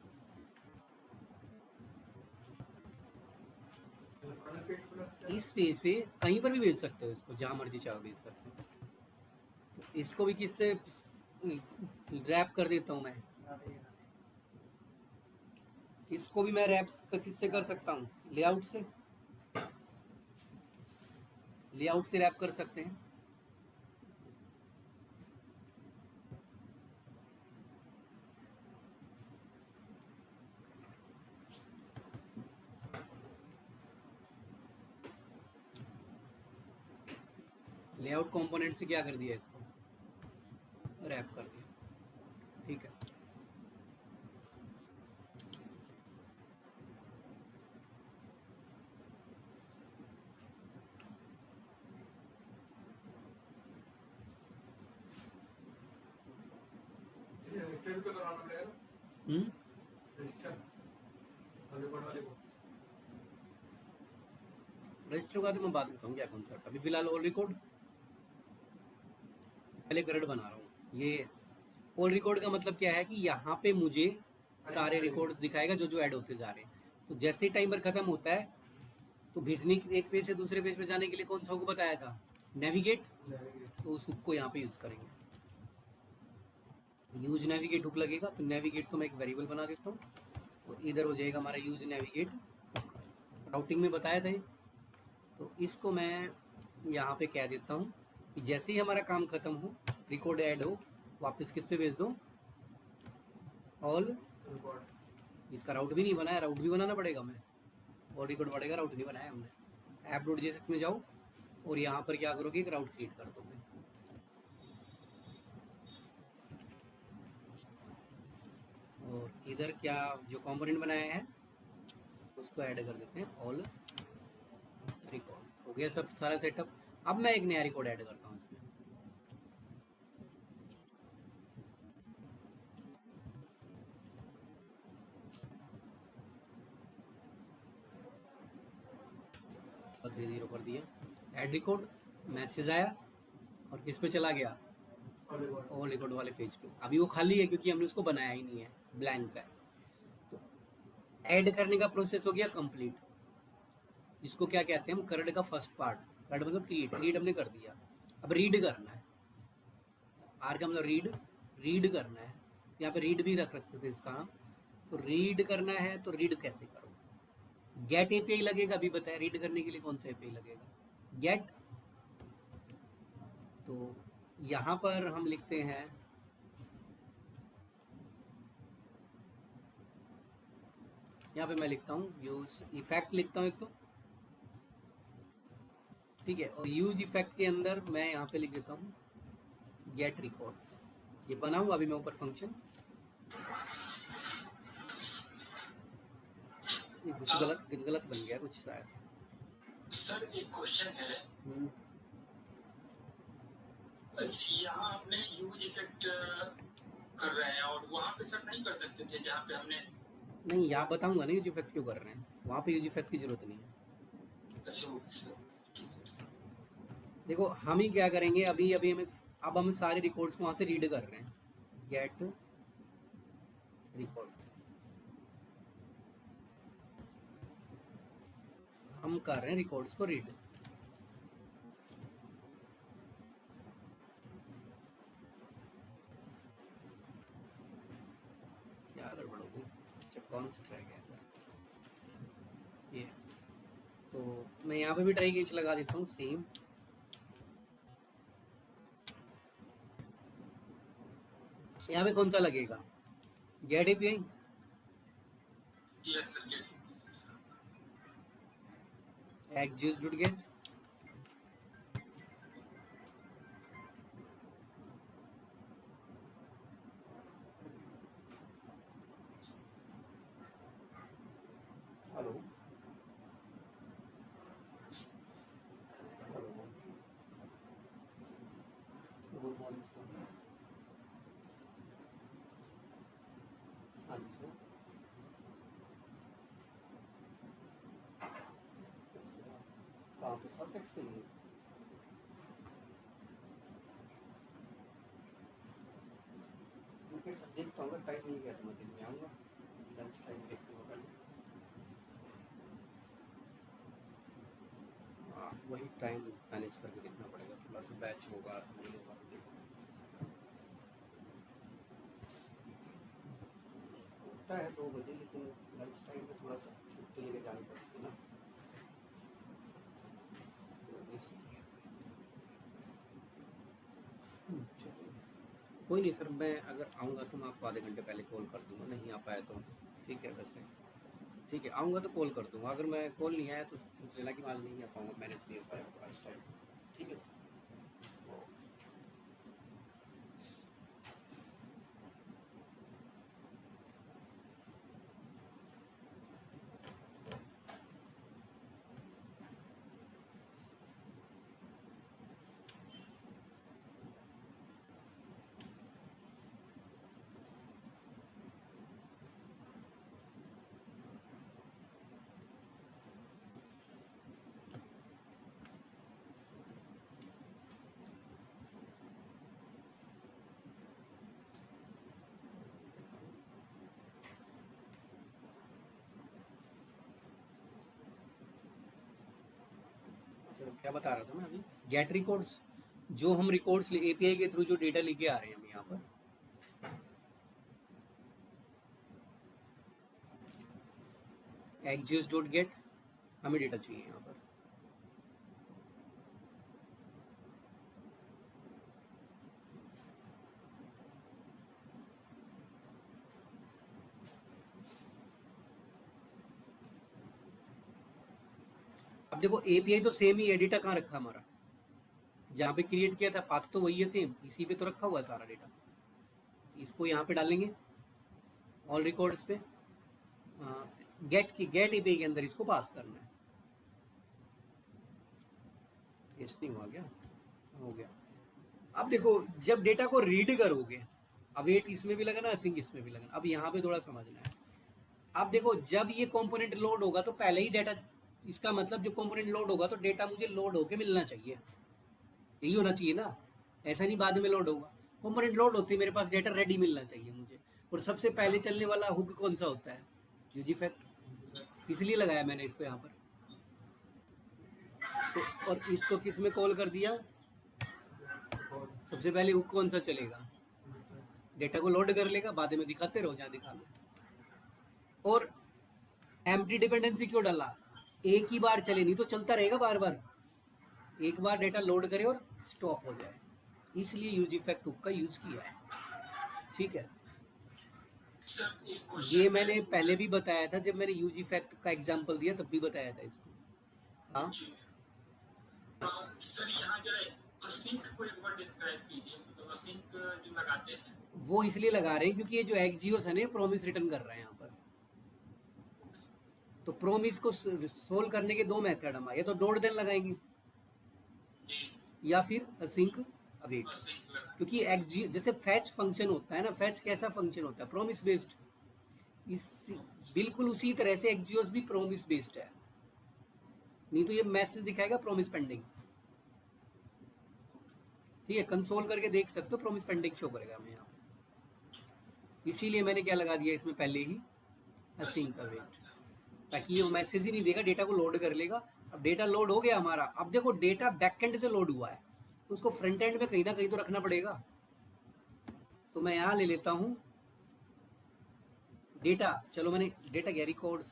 इस पेज पे कहीं पर भी भेज सकते हो इसको, जहाँ मर्जी चाहो भेज सकते हो। तो इसको भी किससे रैप कर देता हूँ मैं, इसको भी मैं रैप किससे कर सकता हूँ, लेआउट से, लेआउट से रैप कर सकते हैं। लेआउट कंपोनेंट से क्या कर दिया, इसको रैप कर दिया, ठीक है। रजिस्टर भी तो करवाना पड़ेगा, रजिस्टर रिकॉर्ड वाले को। रजिस्टर का तो मैं बात करता हूँ क्या कॉन्सेप्ट, अभी फिलहाल ऑल रिकॉर्ड पहले ग्रेड बना रहा हूँ। ये ऑल रिकॉर्ड का मतलब क्या है कि यहाँ पे मुझे सारे रिकॉर्ड्स दिखाएगा जो जो ऐड होते जा रहे हैं। तो जैसे ही टाइमर खत्म होता है तो भेजने एक पेज से दूसरे पेज पे जाने के लिए कौन सा हुक बताया था, नेविगेट, तो उस हुक को यहाँ पे यूज करेंगे। यूज नेविगेट हुक लगेगा, तो नेविगेट को मैं एक वेरिएबल बना देता हूँ, तो इधर हो जाएगा हमारा यूज नेविगेट, राउटिंग में बताया था ये। तो इसको मैं यहाँ पे कह देता हूँ कि जैसे ही हमारा काम खत्म हो, रिकॉर्ड ऐड हो, वापस किस पे भेज दो, ऑल रिकॉर्ड। इसका राउट भी नहीं बनाया, राउट भी बनाना पड़ेगा हमें, और रिकॉर्ड पड़ेगा, राउट नहीं बनाया हमने। ऐप डॉट जेएसएक्स में जाओ और यहाँ पर क्या करोगे, एक राउट क्रिएट कर दोगे। और इधर क्या जो कंपोनेंट बनाया है उसको ऐड कर देते हैं, ऑल रिकॉर्ड। हो गया सब सारा सेटअप। अब मैं एक नया रिकॉर्ड ऐड करता हूँ इसमें। और 3 0 कर दिया, ऐड रिकॉर्ड, मैसेज आया और किस पे चला गया, और रिकॉर्ड। ऑल रिकॉर्ड वाले पेज पे। अभी वो खाली है क्योंकि हमने उसको बनाया ही नहीं है, ब्लैंक है। तो ऐड करने का प्रोसेस हो गया कंप्लीट। इसको क्या कहते हैं हम, करड का फर्स्ट पार्ट। करड मतलब क्रिएट, क्रिएट हमने कर दिया। अब रीड करना है, आर का मतलब रीड, रीड करना है। यहाँ पे रीड भी रख रखते थे इसका नाम। तो रीड करना है तो रीड कैसे करो, गेट एपीआई लगेगा। अभी बताया रीड करने के लिए कौन सा एपीआई लगेगा, गेट। तो यहाँ पर हम लिखते हैं, यहाँ पे मैं लिखता हूँ यूज इफेक्ट लिखता हूँ एक तो, ठीक है। और यूज इफेक्ट के अंदर मैं यहाँ पे लिख देता हूँ गेट रिकॉर्ड्स। ये बनाऊँ अभी मैं ऊपर फंक्शन, ये कुछ गलत गलत बन गया कुछ शायद। सर एक क्वेश्चन है, यहाँ आपने यूज इफेक्ट कर रहे हैं और वहाँ पे सर नहीं कर सकते थे जहाँ पे हमने, नहीं यहाँ बताऊंगा ना यूज इफेक्ट क्यों कर रहे हैं, वहाँ पे यूज इफेक्ट की जरूरत नहीं है। अच्छा ओके सर, ठीक है। देखो हम ही क्या करेंगे, अभी अभी हमें, अब हम सारे रिकॉर्ड्स को वहाँ से रीड कर रहे हैं, गेट रिकॉर्ड हम कर रहे हैं, रिकॉर्ड्स को रीड। क्या गड़बड़ हो गई, अच्छा कॉन्स्ट रह गया इधर। ये तो मैं यहाँ पे भी ट्राई केस लगा देता हूँ सेम। यहाँ पे कौन सा लगेगा, get API. Yes sir, get. Exist जुड़ गए, हेलो गुड मॉर्निंग सर। हाँ जी सर, कहाँ पे सब टेक्स्ट के लिए, क्रिकेट सब देखता हूँ, टाइम नहीं गया तो मैं दिन में आऊँगा, लंच टाइम देखूँगा पहले। हाँ वही टाइम मैनेज करके देखना पड़ेगा, थोड़ा सा बैच होगा नहीं होगा तो देखो। होता है 2 बजे, लेकिन लंच टाइम में थोड़ा सा छुट्टी लेके जानी पड़ती है ना, तो इसलिए। चलिए कोई नहीं सर, मैं अगर आऊँगा तो मैं आपको आधे घंटे पहले कॉल कर दूँगा, नहीं आ पाया तो ठीक है। वैसे ठीक है, आऊँगा तो कॉल कर दूँगा, अगर मैं कॉल नहीं आया तो सोच लेना कि मैं आज नहीं आ पाऊँगा, मैनेज नहीं हो पाएगा आज टाइम, ठीक है सर। चलो क्या बता रहा था मैं अभी, गेट रिकॉर्ड्स, जो हम रिकॉर्ड्स एपीआई के थ्रू जो डेटा लेके आ रहे हैं हम यहाँ पर, एक्जियोस डॉट गेट, हमें डेटा चाहिए यहाँ पर। अब देखो एपीआई तो सेम ही है, डेटा कहाँ रखा हमारा, जहाँ पे क्रिएट किया था पाथ तो वही है सेम, इसी पे तो रखा हुआ है सारा डेटा। इसको यहाँ पे डालेंगे ऑल रिकॉर्ड्स पे, गेट एपीआई के अंदर इसको पास करना है। टेस्टिंग हो गया, हो गया। अब देखो जब डेटा को रीड करोगे, अवेट इसमें भी लगना, असिंक इसमें भी लगना। अब यहाँ पे थोड़ा समझना है। अब देखो जब ये कंपोनेंट लोड होगा तो पहले ही डेटा, इसका मतलब जो कंपोनेंट लोड होगा तो डेटा मुझे लोड होके मिलना चाहिए, यही होना चाहिए ना, ऐसा नहीं बाद में लोड होगा। कंपोनेंट लोड होते मेरे पास डेटा रेडी मिलना चाहिए मुझे। और सबसे पहले चलने वाला हुक कौन सा होता है, यूजी फैक्ट, इसलिए लगाया मैंने इसको यहाँ पर। तो और इसको किस में कॉल कर दिया, सबसे पहले हुक कौन सा चलेगा, डेटा को लोड कर लेगा, बाद में दिखाते रहो जहाँ दिखा लो। और एम्प्टी डिपेंडेंसी क्यों डाला, एक ही बार चले, नहीं तो चलता रहेगा बार बार, एक बार डेटा लोड करे और स्टॉप हो जाए, इसलिए यूजी फैक्ट हुक का यूज किया है। ठीक है, ये मैंने पहले भी बताया था, जब मैंने यूजी फैक्ट का एग्जांपल दिया तब भी बताया था इसको। हाँ सर यहाँ जो है असिंक को एक बार डिस्क्राइब कीजिए, मतलब असिंक जो लगाते हैं वो इसलिए लगा रहे हैं क्योंकि ये जो एक्जियोस है ना प्रोमिस रिटर्न कर रहे हैं यहाँ पर। तो प्रोमिस को सोल्व करने के दो मेथड हम, या तो डॉट देन लगाएंगे या फिर असिंक अवेट। क्योंकि एक्जियो जैसे फैच फंक्शन होता है ना, फैच कैसा फंक्शन होता है, प्रोमिस बेस्ड, इस बिल्कुल उसी तरह से एक्जियोस भी प्रोमिस बेस्ड है, नहीं तो ये मैसेज दिखाएगा प्रोमिस पेंडिंग। ठीक है, कंसोल करके देख सकते हो, प्रोमिस पेंडिंग शो करेगा हमें यहाँ, इसीलिए मैंने क्या लगा दिया इसमें पहले ही, असिंक अवेट, ताकि ये मैसेज ही नहीं देगा, डेटा को लोड कर लेगा। अब डेटा लोड हो गया हमारा, अब देखो डेटा बैकएंड से लोड हुआ है तो उसको फ्रंट एंड में कहीं ना कहीं तो रखना पड़ेगा। तो मैं यहाँ ले लेता हूँ डेटा, चलो मैंने डेटा गया रिकॉर्ड्स,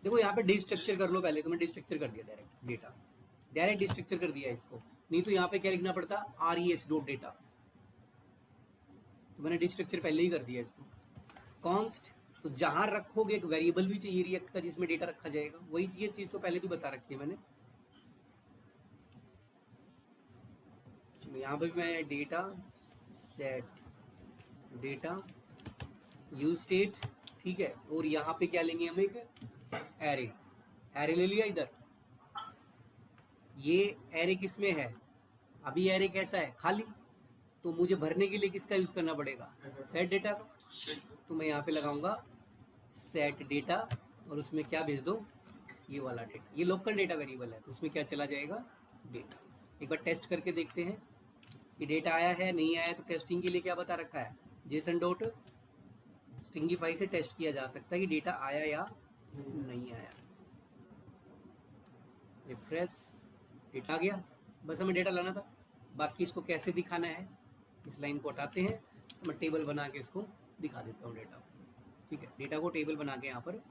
देखो यहाँ पे डिस्ट्रक्चर कर लो पहले, तो मैं डिस्ट्रक्चर कर दिया डायरेक्ट, डेटा डायरेक्ट डिस्ट्रक्चर कर दिया इसको, नहीं तो यहाँ पे क्या लिखना पड़ता, res डॉट डेटा, तो मैंने डिस्ट्रक्चर पहले ही कर दिया इसको। कॉन्स्ट, तो जहां रखोगे एक वेरिएबल भी चाहिए रिएक्ट का जिसमें डेटा रखा जाएगा, वही ये चीज तो पहले भी बता रखी है मैंने। यहाँ पे मैं data set data use state, ठीक है, और यहाँ पे क्या लेंगे हम, एक एरे, एरे ले लिया इधर। ये एरे किस में है, अभी एरे कैसा है, खाली, तो मुझे भरने के लिए किसका यूज करना पड़ेगा, सेट डेटा का। तो मैं यहाँ पे लगाऊंगा सेट डेटा, और उसमें क्या भेज दो, ये वाला डेटा, ये लोकल डेटा वेरिएबल है तो उसमें क्या चला जाएगा, डेटा। एक बार टेस्ट करके देखते हैं कि डेटा आया है नहीं आया। तो टेस्टिंग के लिए क्या बता रखा है, जेसन डॉट स्ट्रिंगिफाई से टेस्ट किया जा सकता है कि डेटा आया या नहीं आया। रिफ्रेश, डेटा आ गया, बस हमें डेटा लाना था, बाकी इसको कैसे दिखाना है, इस लाइन को हटाते हैं, तो मैं टेबल बना के इसको दिखा देता हूँ डेटा। ठीक है, डेटा को टेबल बना के यहाँ पर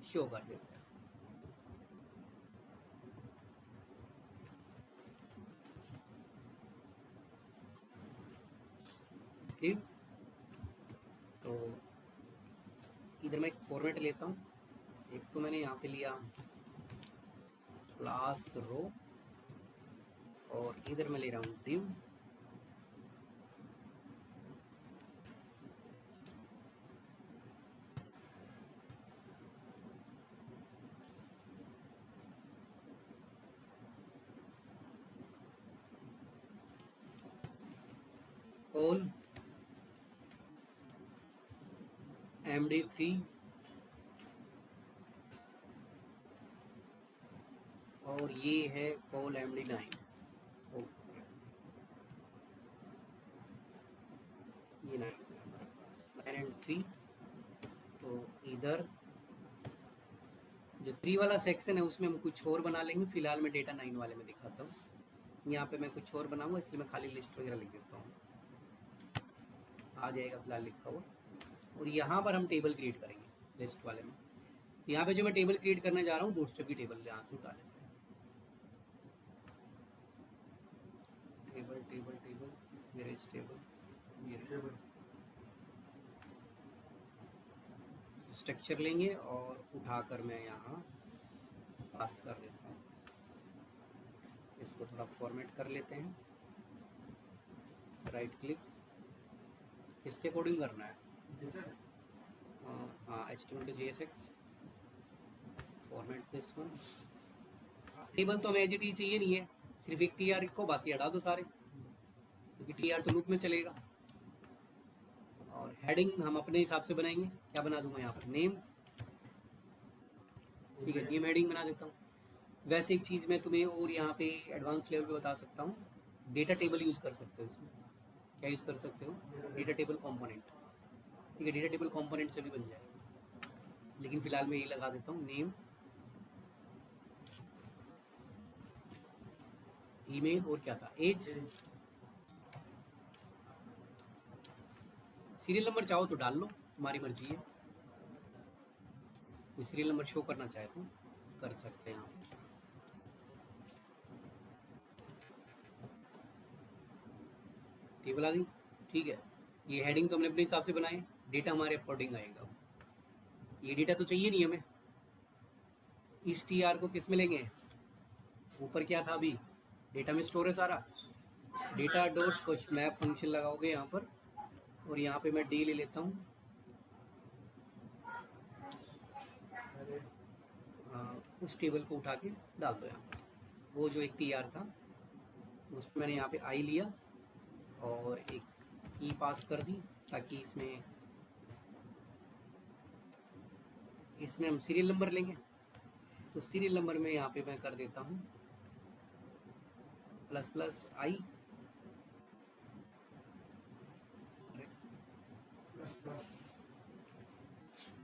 शो कर देते हैं। ठीक, तो इधर मैं एक फॉर्मेट लेता हूँ, एक तो मैंने यहाँ पे लिया क्लास रो, और इधर मैं ले रहा हूँ div, all md3 और ये है कॉल md9, ये 9 एंड 3। तो इधर जो 3 वाला सेक्शन है उसमें हम कुछ और बना लेंगे, फिलहाल मैं डेटा 9 वाले में दिखाता हूँ। यहाँ पे मैं कुछ और बनाऊंगा, इसलिए मैं खाली लिस्ट वगैरह लिख देता हूँ, आ जाएगा फिलहाल लिखा हुआ। और यहाँ पर हम टेबल क्रिएट करेंगे लिस्ट वाले में। तो यहाँ पे जो मैं टेबल क्रिएट करने जा रहा हूँ बूटस्ट्रैप की टेबल यहाँ से उठा लेते हैं। Table table table marriage table structure लेंगे और उठाकर मैं यहाँ पास कर देता हूँ। इसको थोड़ा फॉर्मेट कर लेते हैं, राइट क्लिक, किसके अकॉर्डिंग करना है? हाँ HTML to JSX, format this one. Table तो हमें एज इट इज चाहिए नहीं है, सिर्फ एक TR को, बाकी हटा दो सारे, क्योंकि TR तो लूप में चलेगा। और हेडिंग हम अपने हिसाब से बनाएंगे। क्या बना दूंगा यहाँ पर? नेम, ठीक है, नेम हेडिंग बना देता हूँ। वैसे एक चीज़ मैं तुम्हें और यहाँ पे एडवांस लेवल पे बता सकता हूँ, डेटा टेबल यूज़ कर सकते हो इसमें। क्या यूज़ कर सकते हो? डेटा टेबल कंपोनेंट, ठीक है, डेटा टेबल कंपोनेंट से भी बन जाएगा, लेकिन फिलहाल मैं यही लगा देता हूँ, नेम, ईमेल और क्या था, एज। सीरियल नंबर चाहो तो डाल लो, तुम्हारी मर्जी है। कोई सीरियल नंबर शो करना चाहे तो कर सकते हैं आप। टेबल आ गई, ठीक है। ये हेडिंग तो हमने अपने हिसाब से बनाए, डेटा हमारे अकॉर्डिंग आएगा। ये डेटा तो चाहिए नहीं हमें, इस TR को किस में लेंगे? ऊपर क्या था अभी? डेटा में स्टोर है सारा। डेटा डॉट कुछ मैप फंक्शन लगाओगे यहाँ पर, और यहाँ पे मैं D ले लेता हूँ, उस टेबल को उठा के डाल दो यहाँ पर। वो जो एक TR था उसमें मैंने यहाँ पे I लिया और एक की पास कर दी, ताकि इसमें हम सीरियल नंबर लेंगे। तो सीरियल नंबर में यहाँ पे मैं कर देता हूँ ++I,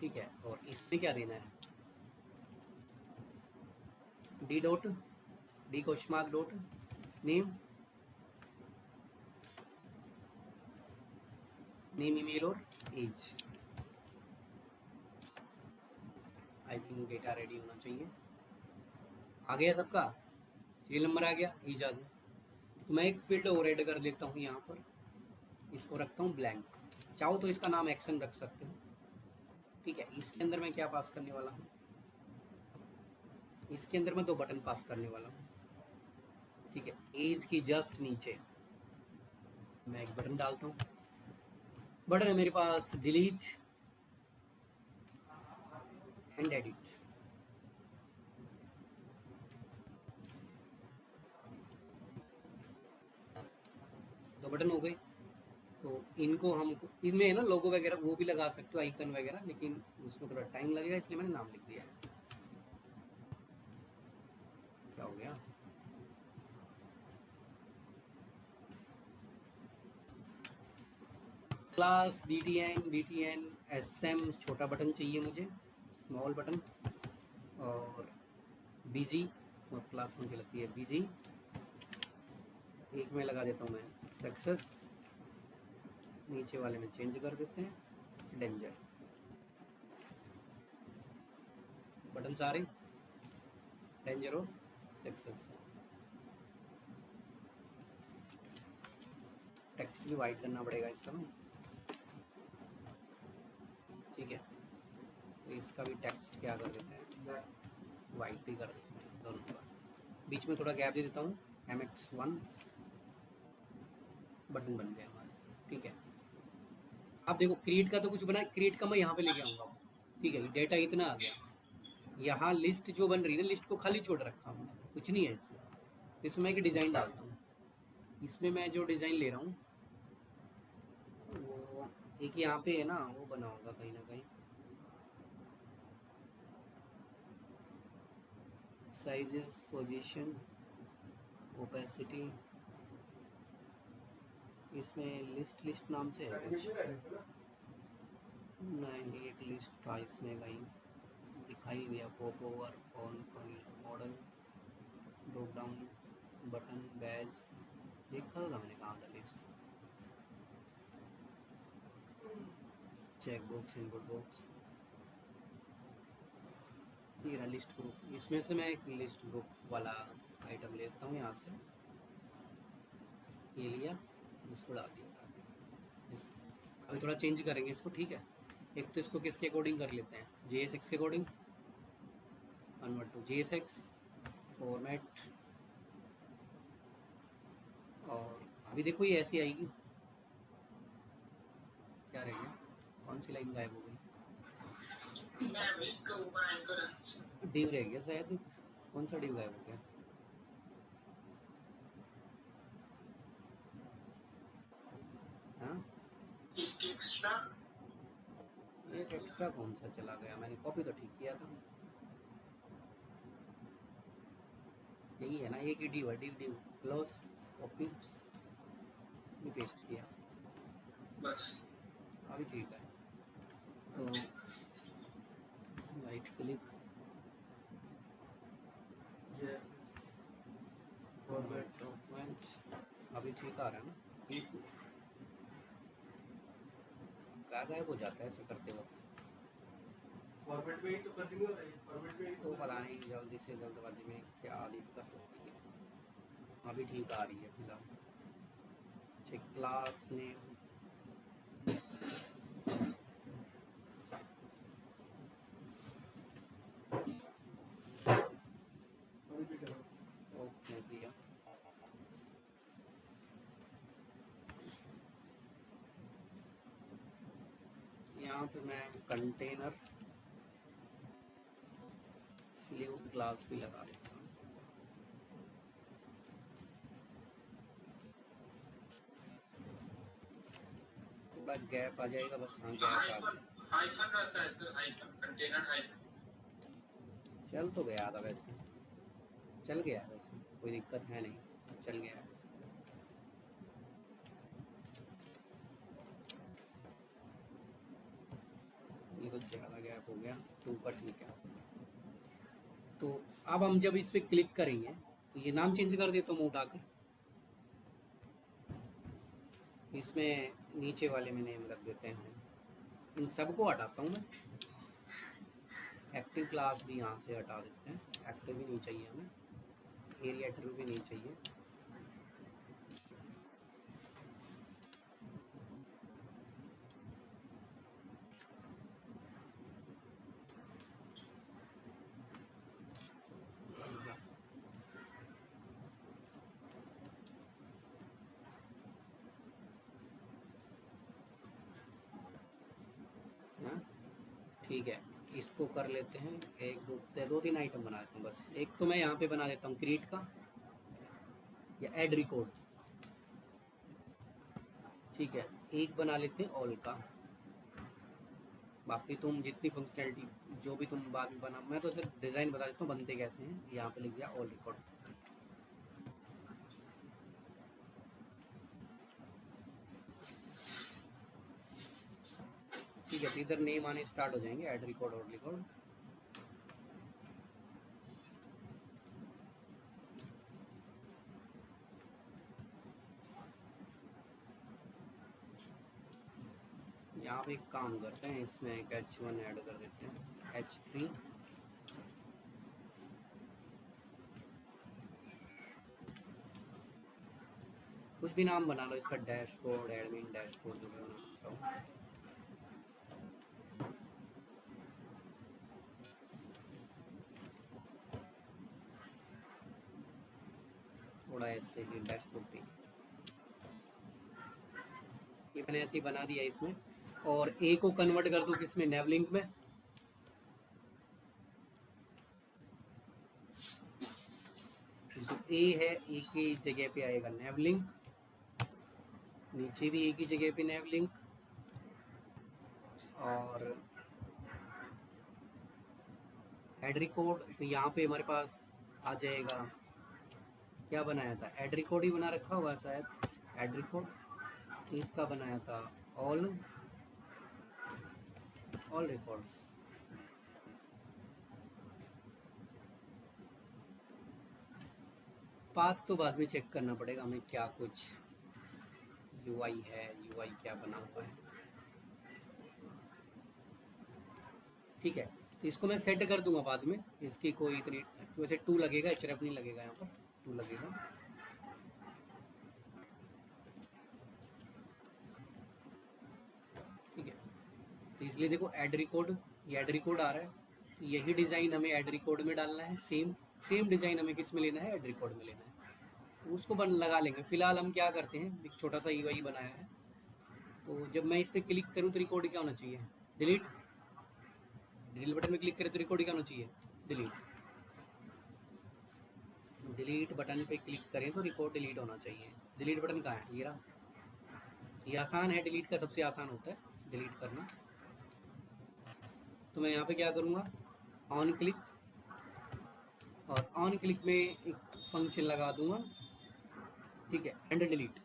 ठीक है। और इसमें क्या देना है? D dot D question mark dot name, email और age. I think data ready होना चाहिए। आ गया सबका? सीरियल नंबर आ गया, एज आ गया। तो मैं एक फील्ड और ऐड कर लेता हूँ यहाँ पर, इसको रखता हूँ ब्लैंक। चाहो तो इसका नाम एक्शन रख सकते हो, ठीक है। इसके अंदर मैं क्या पास करने वाला हूँ? इसके अंदर मैं 2 बटन पास करने वाला हूँ, ठीक है। एज की जस्ट नीचे मैं एक बटन डालता हूँ। बटन है मेरे पास डिलीट एंड एडिट। दो बटन हो गए। तो इनको इनमें है ना लोगो वगैरह वो भी लगा सकते हो, आइकन वगैरह, लेकिन उसमें थोड़ा टाइम लगेगा, इसलिए मैंने नाम लिख दिया है। क्या हो गया? क्लास BTN SM छोटा बटन चाहिए मुझे, स्मॉल बटन। और BG, और क्लास मुझे लगती है BG। एक में लगा देता हूँ मैं सक्सेस, नीचे वाले में चेंज कर देते हैं डेंजर। बटन सारे डेंजर और सक्सेस। टेक्स्ट भी वाइट करना पड़ेगा इसका ना, ठीक है। तो इसका भी टेक्स्ट क्या कर देते हैं, वाइट भी कर देते हैं दोनों का। बीच में थोड़ा गैप दे देता हूँ, MX1। बटन बन गया हमारा, ठीक है। अब देखो क्रिएट का तो कुछ बना, क्रिएट का मैं यहाँ पे लेके आऊँगा, ठीक है। डेटा इतना आ गया, यहाँ लिस्ट जो बन रही है ना, लिस्ट को खाली छोड़ रखा हूँ, कुछ नहीं है इसमें। तो इसमें मैं एक डिज़ाइन डालता हूँ। इसमें मैं जो डिज़ाइन ले रहा हूँ वो एक यहाँ पे है ना, वो बना होगा कहीं ना कहीं, साइजेस, पोजीशन, ओपेसिटी। इसमें लिस्ट नाम से है कुछ, नहीं एक लिस्ट था इसमें, कहीं दिखाई नहीं दिया। Popover, on modal, dropdown button, badge, देखा था मैंने कहाँ था list. Check box, input box, ये रहा लिस्ट ग्रुप, इसमें से मैं एक लिस्ट ग्रुप वाला आइटम लेता हूँ यहाँ से, ये लिया, इसको डाल दिया। इस अभी थोड़ा चेंज करेंगे इसको, ठीक है। एक तो इसको किसके अकॉर्डिंग कर लेते हैं, JSX के according, convert to JSX format. और अभी देखो ये ऐसी आएगी, क्या रह गया, कौन सी लाइन गायब हो गई, मैं वही कहूँगा एंकर डिव रह गया शायद, कौन सा डिव गायब हो गया, हाँ एक एक्स्ट्रा एक एक्स्ट्रा कौन सा चला गया, मैंने कॉपी तो ठीक किया था, यही है ना, एक ही डिव है, डिव डिव क्लोज कॉपी, ये पेस्ट किया, बस। अभी ठीक है। तो राइट क्लिक, ये फॉर्मेट डॉक्यूमेंट, अभी ठीक आ रहा है ना, ठीक क्या गायब हो जाता है ऐसे करते वक्त, फॉर्मेट में ही तो कंटिन्यू हो रहा है, फॉर्मेट में ही तो पता नहीं जल्दी से जल्दबाजी में क्या दिक्कत होती है। अभी ठीक आ रही है फिलहाल। चेक क्लास नेम, अभी भी करो। ओके भैया, यहाँ पे मैं कंटेनर फ्लूइड ग्लास भी लगा देता हूँ। थोड़ा गैप आ जाएगा बस, हाँ गैप आ हाइफन जाएगा। हाइफन रहता है सर, हाइफन कंटेनर हाइफन। चल तो गया था वैसे, चल गया वैसे, कोई दिक्कत है नहीं, चल गया है। ये तो ज़्यादा गैप हो गया, 2 का ठीक है। तो अब हम जब इस पे क्लिक करेंगे तो ये नाम चेंज कर देता हूँ उठाकर, इसमें नीचे वाले में नेम रख देते हैं, इन सबको हटाता हूँ मैं, एक्टिव क्लास भी यहाँ से हटा देते हैं, एक्टिव भी नहीं चाहिए हमें, एरिया ट्रू भी नहीं चाहिए, हाँ ठीक है। इसको कर लेते हैं, एक दो तीन आइटम बना लेते हैं बस। एक तो मैं यहाँ पे बना देता हूँ क्रिएट का या ऐड रिकॉर्ड, ठीक है। एक बना लेते हैं ऑल का, बाकी तुम जितनी फंक्शनैलिटी जो भी तुम बाद में बना, मैं तो सिर्फ डिज़ाइन बता देता हूँ बनते कैसे हैं। यहाँ पे लिख दिया ऑल रिकॉर्ड, ठीक है। तो इधर नेम आने स्टार्ट हो जाएंगे, ऐड रिकॉर्ड और रिकॉर्ड, यहाँ पे एक काम करते हैं, इसमें एक H1 ऐड कर देते हैं, H3, कुछ भी नाम बना लो इसका, डैशबोर्ड, एडमिन डैशबोर्ड, जो भी बना सकता हूँ। थोड़ा ऐसे ही डैशबोर्ड पे, ये मैंने ऐसे ही बना दिया इसमें। और ए को कन्वर्ट कर दूँ किसमें, नेवलिंक में, जो ए है ए की जगह पे आएगा नेवलिंक, नीचे भी ए की जगह पे नेवलिंक, और ऐड रिकॉर्ड, तो यहाँ पे हमारे पास आ जाएगा, क्या बनाया था, ऐड रिकॉर्ड ही बना रखा होगा शायद, ऐड रिकॉर्ड, इसका बनाया था ऑल रिकॉर्ड्स। पाथ तो बाद में चेक करना पड़ेगा हमें, क्या कुछ यूआई है, यूआई क्या बना हुआ है, ठीक है। तो इसको मैं सेट कर दूंगा बाद में, इसकी कोई इतनी तो वैसे 2 लगेगा, href नहीं लगेगा यहाँ पर, 2 लगेगा। ठीक है, तो इसलिए देखो ऐड रिकॉर्ड, ये ऐड रिकॉर्ड आ रहा है, तो यही डिज़ाइन हमें ऐड रिकॉर्ड में डालना है, सेम डिज़ाइन हमें किस में लेना है, ऐड रिकॉर्ड में लेना है, तो उसको लगा लेंगे। फिलहाल हम क्या करते हैं, एक छोटा सा UI बनाया है, तो जब मैं इस पर क्लिक करूँ तो रिकॉर्ड क्या होना चाहिए, डिलीट बटन में क्लिक करें तो रिकॉर्ड क्या होना चाहिए, डिलीट बटन पे क्लिक करें तो रिकॉर्ड डिलीट होना चाहिए। डिलीट बटन कहाँ है, ये रहा, ये आसान है, डिलीट का सबसे आसान होता है डिलीट करना। तो मैं यहाँ पे क्या करूँगा, ऑन क्लिक, और ऑन क्लिक में एक फंक्शन लगा दूंगा, ठीक है, हैंडल डिलीट।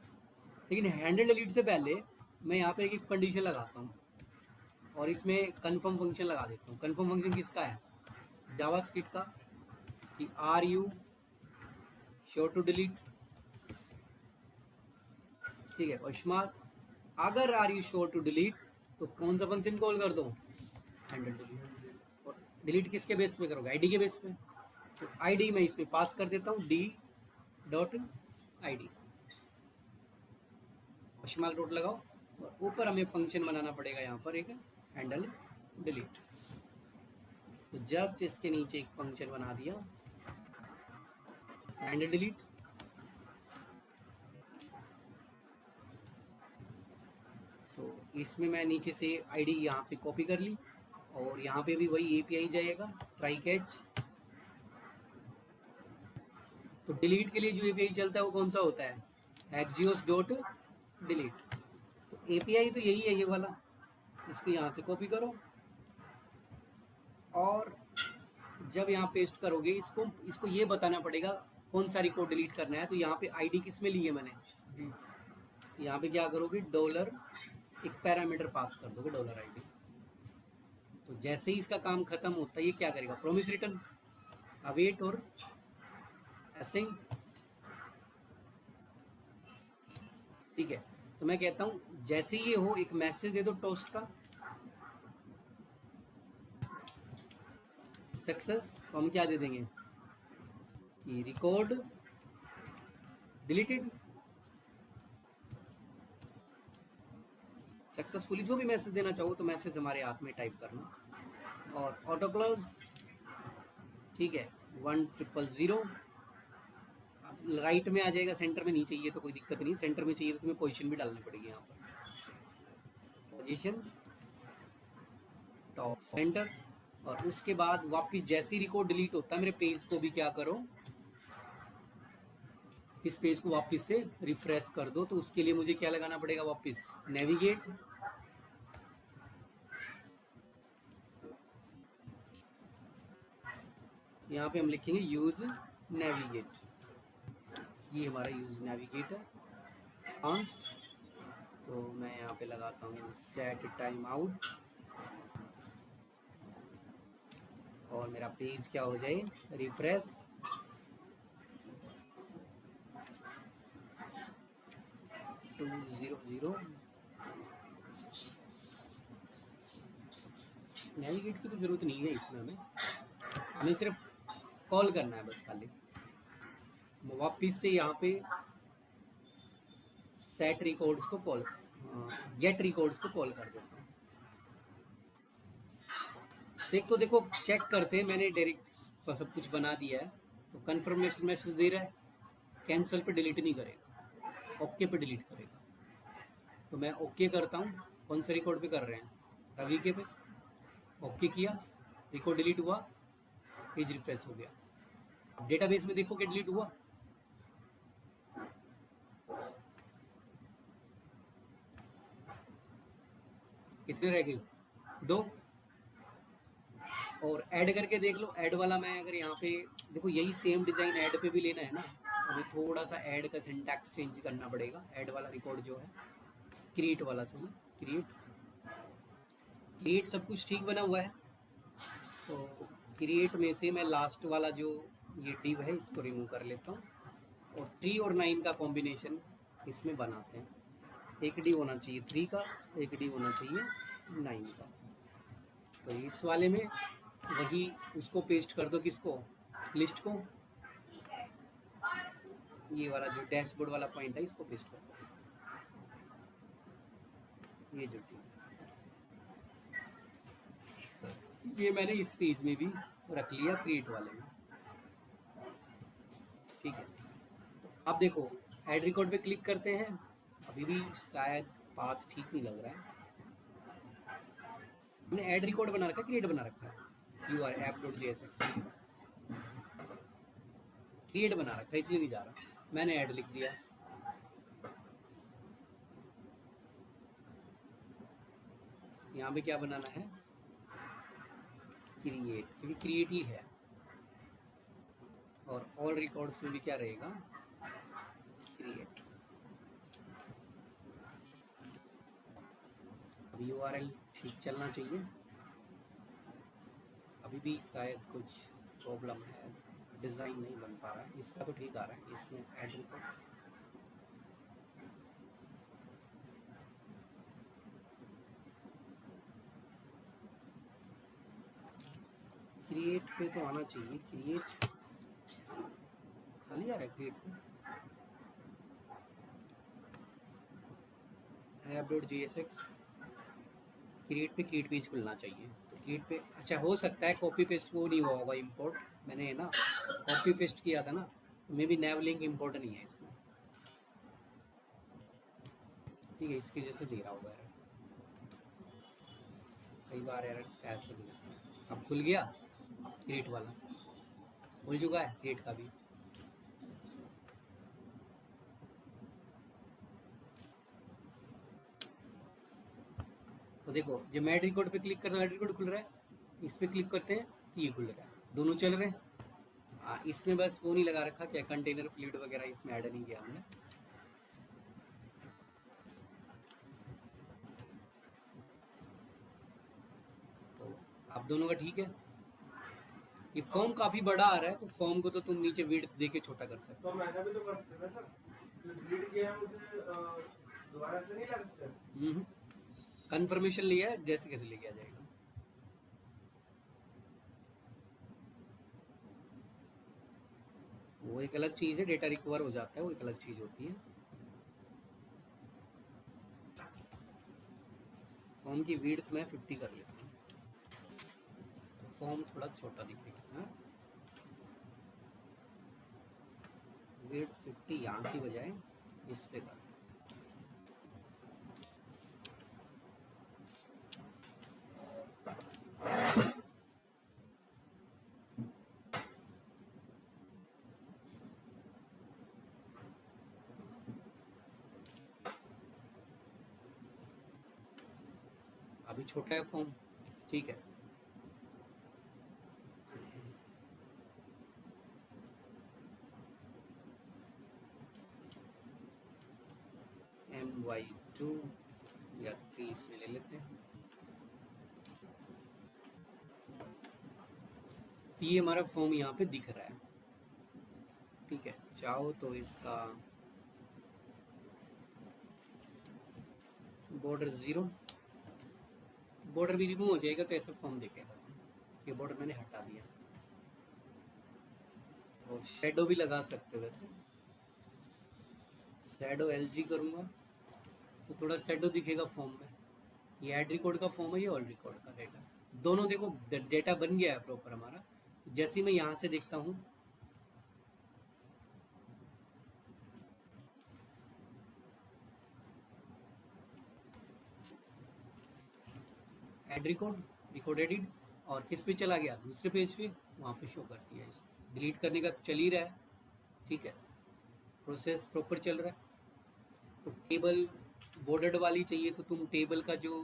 लेकिन हैंडल डिलीट से पहले मैं यहाँ पे एक कंडीशन लगाता हूँ, और इसमें कन्फर्म फंक्शन लगा देता हूँ। कन्फर्म फंक्शन किसका है, जावास्क्रिप्ट का, कि are you sure to delete, ठीक है, क्वेश्चन मार्क। अगर are you sure to delete तो कौन सा फंक्शन कॉल कर दो, हैंडल डिलीट। और डिलीट किसके बेस पे करोगे, आईडी के बेस पे, तो आईडी मैं इसमें पास कर देता हूँ d.id, क्वेश्चन मार्क डॉट लगाओ, और ऊपर हमें फंक्शन बनाना पड़ेगा यहाँ पर एक हैंडल डिलीट। तो जस्ट इसके नीचे एक फंक्शन बना दिया हैंडल डिलीट। तो इसमें मैं नीचे से आईडी यहाँ से कॉपी कर ली, और यहाँ पे भी वही API जाएगा, ट्राई कैच। तो डिलीट के लिए जो API चलता है वो कौन सा होता है, axios.delete। तो API तो यही है, ये वाला, इसको यहाँ से कॉपी करो, और जब यहाँ पेस्ट करोगे इसको ये बताना पड़ेगा कौन सा रिकॉर्ड डिलीट करना है। तो यहाँ पे आईडी किस में ली है मैंने, यहाँ पे क्या करोगे, डॉलर एक पैरामीटर पास कर दोगे, $id। तो जैसे ही इसका काम खत्म होता है, ये क्या करेगा, प्रॉमिस रिटर्न, अवेट और असेंग। ठीक है, तो मैं कहता हूँ जैसे ये हो एक मैसेज दे दो टोस्ट का, सक्सेस। तो हम क्या दे देंगे कि रिकॉर्ड डिलीटेड सक्सेसफुली। जो भी मैसेज देना चाहो तो मैसेज हमारे हाथ में टाइप करना, और ऑटो क्लोज, ठीक है, 1000 राइट में आ जाएगा, सेंटर में नहीं चाहिए तो कोई दिक्कत नहीं, सेंटर में चाहिए तो तुम्हें पोजीशन भी डालनी पड़ेगी, यहाँ पर पोजीशन टॉप सेंटर। और उसके बाद वापिस जैसे ही रिकॉर्ड डिलीट होता है, मेरे पेज को भी क्या करो, इस पेज को वापस से रिफ्रेश कर दो। तो उसके लिए मुझे क्या लगाना पड़ेगा, वापस नेविगेट, यहाँ पे हम लिखेंगे यूज नेविगेट, ये हमारा यूज नेविगेट है, कॉन्स्ट। तो मैं यहाँ पे लगाता हूँ सेट टाइम आउट, और मेरा पेज क्या हो जाए, रिफ्रेश। नेविगेट की तो जरूरत नहीं है इसमें, हमें सिर्फ कॉल करना है बस खाली। वापिस से यहाँ पे सेट रिकॉर्ड्स को कॉल, गेट रिकॉर्ड्स को कॉल कर देता हूँ। देखो चेक करते हैं, मैंने डायरेक्ट सब कुछ बना दिया है। तो कन्फर्मेशन मैसेज दे रहा है, कैंसिल पे डिलीट नहीं करेगा, ओके पे डिलीट करेगा। तो मैं ओके करता हूँ, कौन से रिकॉर्ड पे कर रहे हैं, रवि के पे, ओके किया, रिकॉर्ड डिलीट हुआ, पेज रिफ्रेश हो गया। अब डेटाबेस में देखो कि डिलीट हुआ, कितने रह गए, 2। और ऐड करके देख लो, ऐड वाला मैं अगर यहाँ पे देखो, यही सेम डिज़ाइन ऐड पे भी लेना है ना, हमें थोड़ा सा ऐड का सिंटैक्स चेंज करना पड़ेगा। ऐड वाला रिकॉर्ड जो है, क्रिएट वाला, सुनो, क्रिएट सब कुछ ठीक बना हुआ है। तो क्रिएट में से मैं लास्ट वाला जो ये डिव है इसको रिमूव कर लेता हूँ, और 3 और 9 का कॉम्बिनेशन इसमें बनाते हैं। एक डिव होना चाहिए 3 का, एक डिव होना चाहिए 9 का। तो इस वाले में वही उसको पेस्ट कर दो, किसको, लिस्ट को, ये वाला जो डैशबोर्ड वाला पॉइंट है इसको पेस्ट कर दो, ये जो टीम, ये मैंने इस पेज में भी रख लिया क्रिएट वाले में, ठीक है। तो अब देखो ऐड रिकॉर्ड पे क्लिक करते हैं, अभी भी शायद पाथ ठीक नहीं लग रहा है। हमने ऐड रिकॉर्ड बना रखा है, क्रिएट बना रखा है, URL app.jsx क्रिएट बना रखा है, इसलिए नहीं जा रहा, मैंने ऐड लिख दिया। यहाँ पे क्या बनाना है, क्रिएट, क्योंकि क्रिएट ही है, और ऑल रिकॉर्ड्स में भी क्या रहेगा, क्रिएट। अब URL ठीक चलना चाहिए, अभी भी शायद कुछ प्रॉब्लम है, डिज़ाइन नहीं बन पा रहा है, इसका तो ठीक आ रहा है, इसमें ऐड रिकॉर्ड, क्रिएट पे तो आना चाहिए, क्रिएट खाली आ रहा है, क्रिएट पे app.jsx क्रिएट पे क्रिएट पेज खुलना चाहिए, तो क्रिएट पे, अच्छा हो सकता है कॉपी पेस्ट वो नहीं हुआ होगा इंपोर्ट, मैंने ना कॉपी पेस्ट किया था ना, मे भी नैव लिंक इंपोर्ट नहीं है इसमें, ठीक है, इसकी वजह से दे रहा होगा एरर, कई बार एरर ऐसे भी लगता है। अब खुल गया क्रिएट वाला, खुल चुका है क्रिएट का भी, तो देखो जब मैं ऐड रिकॉर्ड पे क्लिक करता हूँ ऐड रिकॉर्ड खुल रहा है, इस पे क्लिक करते हैं तो ये खुल रहा है, दोनों चल रहे हैं। इसमें बस वो नहीं लगा रखा क्या, कंटेनर फ्लूइड वगैरह इसमें ऐड नहीं किया हमने, तो आप दोनों का ठीक है। ये फॉर्म काफी बड़ा आ रहा है, तो फॉर्म को तो तुम नीचे विड्थ दे के छोटा कर सकते तो हम ऐसा भी तो करते हैं सर, जो डिलीट किया है उसे दोबारा से नहीं लगता। हो। कंफर्मेशन लिया है, जैसे कैसे लेके आ जाएगा, वो एक अलग चीज है, डेटा रिकवर हो जाता है, वो एक अलग चीज होती है। फॉर्म की विड्थ मैं 50 कर लेता हूँ, तो फॉर्म थोड़ा छोटा दिखेगा ना, विड्थ 50 यहाँ की बजाय इस पे कर, अभी छोटा है फॉर्म, ठीक है। MY2 या 3 इसमें ले लेते हैं, तो ये हमारा फॉर्म यहाँ पे दिख रहा है, ठीक है। चाहो तो इसका बॉर्डर 0, बॉर्डर भी रिमूव हो जाएगा तो ऐसा फॉर्म दिखेगा, ये बॉर्डर मैंने हटा दिया, और शेडो भी लगा सकते हो, वैसे शेडो LG करूँगा तो थोड़ा शेडो दिखेगा फॉर्म में। ये ऐड रिकॉर्ड का फॉर्म है, ये ऑल रिकॉर्ड का डेटा, दोनों देखो डेटा बन गया है प्रॉपर हमारा। तो जैसे ही मैं यहाँ से देखता हूँ, ऐड रिकॉर्ड, रिकॉर्ड एडिट, और किस पे चला गया, दूसरे पेज पे, वहाँ पे शो कर दिया। डिलीट करने का चल ही रहा है, ठीक है, प्रोसेस प्रॉपर चल रहा है। तो टेबल बॉर्डर्ड वाली चाहिए तो तुम टेबल का जो,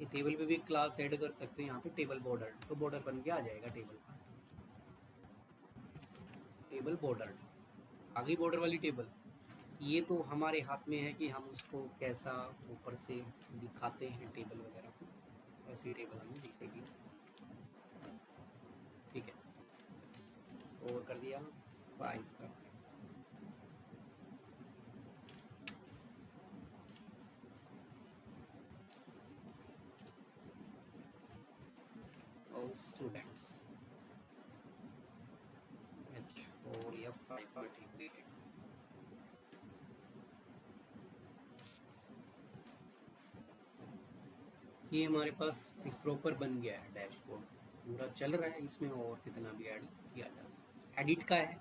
ये टेबल पे भी क्लास ऐड कर सकते हैं यहाँ पे, टेबल बॉर्डर, तो बॉर्डर बन के आ जाएगा टेबल का, टेबल बॉर्डर, आ गई बॉर्डर वाली टेबल। ये तो हमारे हाथ में है कि हम उसको कैसा ऊपर से दिखाते हैं टेबल वगैरह को, ऐसी टेबल हमें दिखेगी, ठीक है। और कर दिया 5 कर दिया, ऑल स्टूडेंट्स H4F5 participate। ये हमारे पास एक प्रॉपर बन गया है डैशबोर्ड, पूरा चल रहा है। इसमें और कितना भी ऐड किया जा सकता है। एडिट का है,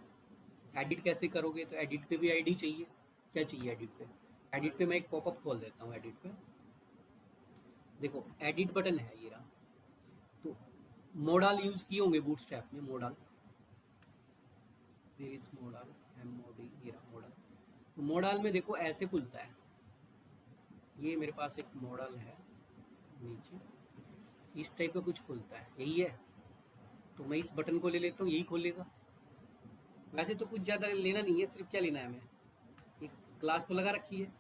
एडिट कैसे करोगे? तो एडिट पे भी आईडी चाहिए। क्या चाहिए एडिट पे? एडिट पे मैं एक पॉपअप खोल देता हूँ। एडिट पे देखो एडिट बटन है ये रहा। तो मोडाल यूज किए होंगे बूटस्ट्रैप में। मोडाल मोडाल MOD ये रहा मोडाल। तो मोडाल में देखो ऐसे खुलता है। ये मेरे पास एक मॉडल है नीचे, इस टाइप का कुछ खुलता है, यही है। तो मैं इस बटन को ले लेता हूँ, यही खोलेगा। वैसे तो कुछ ज़्यादा लेना नहीं है, सिर्फ क्या लेना है, हमें एक क्लास तो लगा रखी है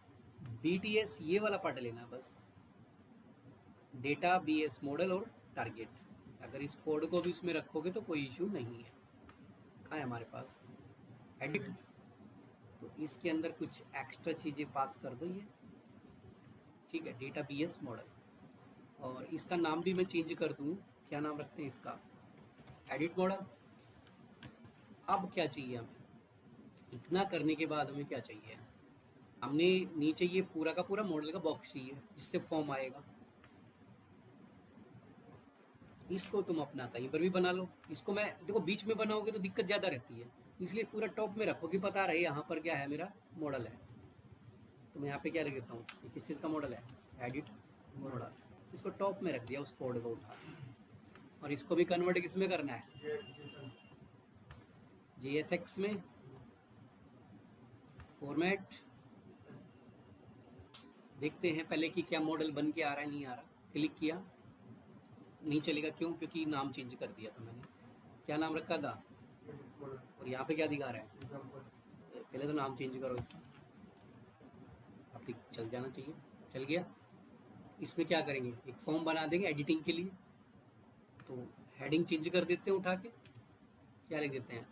BTS, ये वाला पार्ट लेना है बस। डेटा BS मॉडल और टारगेट। अगर इस कोड को भी उसमें रखोगे तो कोई इशू नहीं है। कहाँ है हमारे पास एडिट? तो इसके अंदर कुछ एक्स्ट्रा चीज़ें पास कर दो ये, ठीक है। डेटा BS मॉडल, और इसका नाम भी मैं चेंज कर दूँ। क्या नाम रखते हैं इसका? Edit model. अब क्या चाहिए हमें? इतना करने के बाद हमें क्या चाहिए? हमने नीचे ये पूरा का पूरा मॉडल का बॉक्स चाहिए जिससे फॉर्म आएगा। इसको तुम अपना कहीं पर भी बना लो। इसको मैं देखो बीच में बनाओगे तो दिक्कत ज़्यादा रहती है, इसलिए पूरा टॉप में रखो कि पता रहे यहाँ पर क्या है, मेरा मॉडल है। तो मैं यहाँ पे क्या लिख देता हूँ, ये किस चीज़ का मॉडल है? Edit model. इसको टॉप में रख दिया उस कोड को उठा के। और इसको भी कन्वर्ट किस में करना है? JSX में। फॉर्मेट देखते हैं पहले कि क्या मॉडल बन के आ रहा है, नहीं आ रहा। क्लिक किया, नहीं चलेगा। क्यों? क्योंकि नाम चेंज कर दिया था मैंने। क्या नाम रखा था? और यहाँ पे क्या दिखा रहा है? पहले तो नाम चेंज करो इसका। अब ठीक चल जाना चाहिए। चल गया। इसमें क्या करेंगे? एक फॉर्म बना देंगे एडिटिंग के लिए। तो हेडिंग चेंज कर देते हैं उठा के। क्या लिख देते हैं?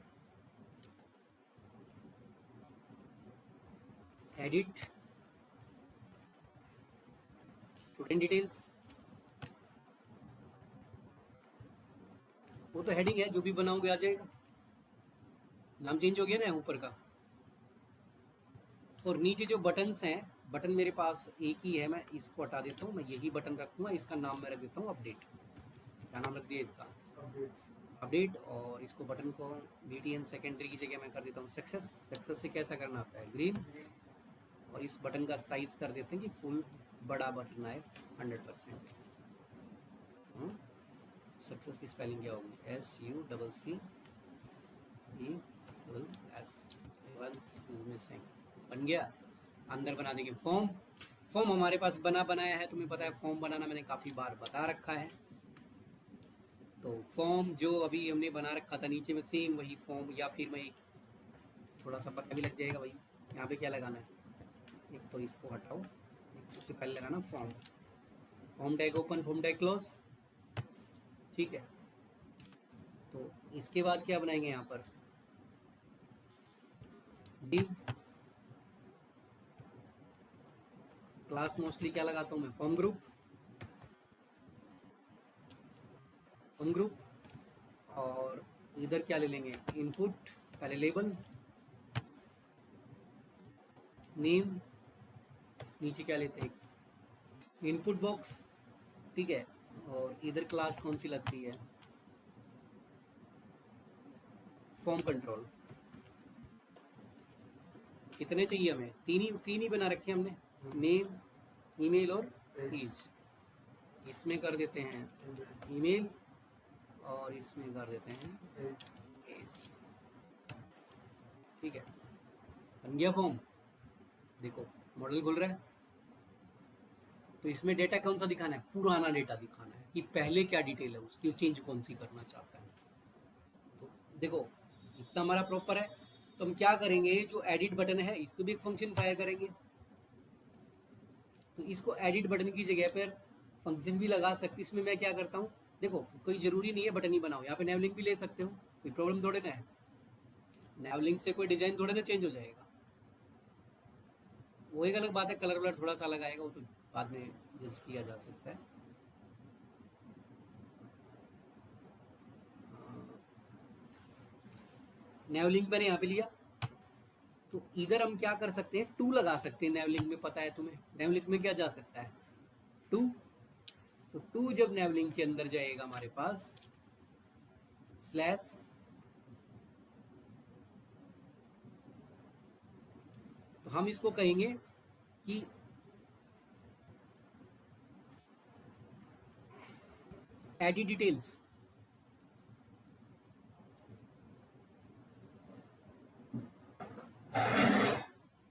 Edit student details. वो तो हेडिंग है, जो भी बनाओगे आ जाएगा। नाम चेंज हो गया ना ऊपर का। और नीचे जो बटन्स हैं, बटन मेरे पास एक ही है, मैं इसको हटा देता हूँ। मैं यही बटन रखूँगा, इसका नाम मैं रख देता हूँ अपडेट। क्या नाम रख दिया इसका? अपडेट। और इसको बटन को BTN सेकेंडरी की जगह मैं कर देता हूँ सक्सेस। सक्सेस से कैसा करना आता है? ग्रीन। और इस बटन का साइज कर देते हैं कि फुल बड़ा बटन आए 100%। सक्सेस की स्पेलिंग क्या होगी? SUCCESS। बन गया। अंदर बना देंगे फॉर्म। फॉर्म हमारे पास बना बनाया है, तुम्हें पता है फॉर्म बनाना मैंने काफ़ी बार बता रखा है। तो फॉर्म जो अभी हमने बना रखा था नीचे में सेम वही फॉर्म, या फिर मैं थोड़ा सा पता भी लग जाएगा भाई। यहाँ पे क्या लगाना है? एक तो इसको हटाओ, एक सबसे पहले लगाना form. Form tag open, form tag close, ठीक है। तो इसके बाद क्या बनाएंगे यहाँ पर? डिव क्लास मोस्टली क्या लगाता हूँ मैं? Form group. Form group. और इधर क्या ले लेंगे? इनपुट, पहले लेबल, नेम, नीचे क्या लेते हैं? इनपुट बॉक्स, ठीक है। और इधर क्लास कौन सी लगती है? Form control. कितने चाहिए हमें? तीन ही बना रखे हमने, नेम, ईमेल और एज। इसमें कर देते हैं ईमेल और इसमें कर देते हैं एज, ठीक है। बन गया फॉर्म। देखो मॉडल खुल रहा है। तो इसमें डेटा कौन सा दिखाना है? पुराना डेटा दिखाना है कि पहले क्या डिटेल है उसकी, चेंज कौन सी करना चाहता है। तो देखो इतना हमारा प्रॉपर है। तो हम क्या करेंगे? जो एडिट बटन है इस पर भी एक फंक्शन फायर करेंगे। तो इसको एडिट बटन की जगह पर फंक्शन भी लगा सकते। इसमें मैं क्या करता हूँ, देखो कोई ज़रूरी नहीं है बटन ही बनाओ, यहाँ पे नैवलिंक भी ले सकते हो, कोई प्रॉब्लम थोड़े ना है। नैवलिंक से कोई डिज़ाइन थोड़े ना चेंज हो जाएगा। वो एक अलग बात है, कलर वलर थोड़ा सा लगाएगा, वो तो बाद में जज किया जा सकता है। नेवलिंक मैंने यहाँ पे लिया, तो इधर हम क्या कर सकते हैं, टू लगा सकते हैं। नेवलिंक में पता है तुम्हें, नेवलिंक में क्या जा सकता है, टू। तो टू जब नेवलिंक के अंदर जाएगा हमारे पास स्लैश, तो हम इसको कहेंगे कि एडिट डिटेल्स।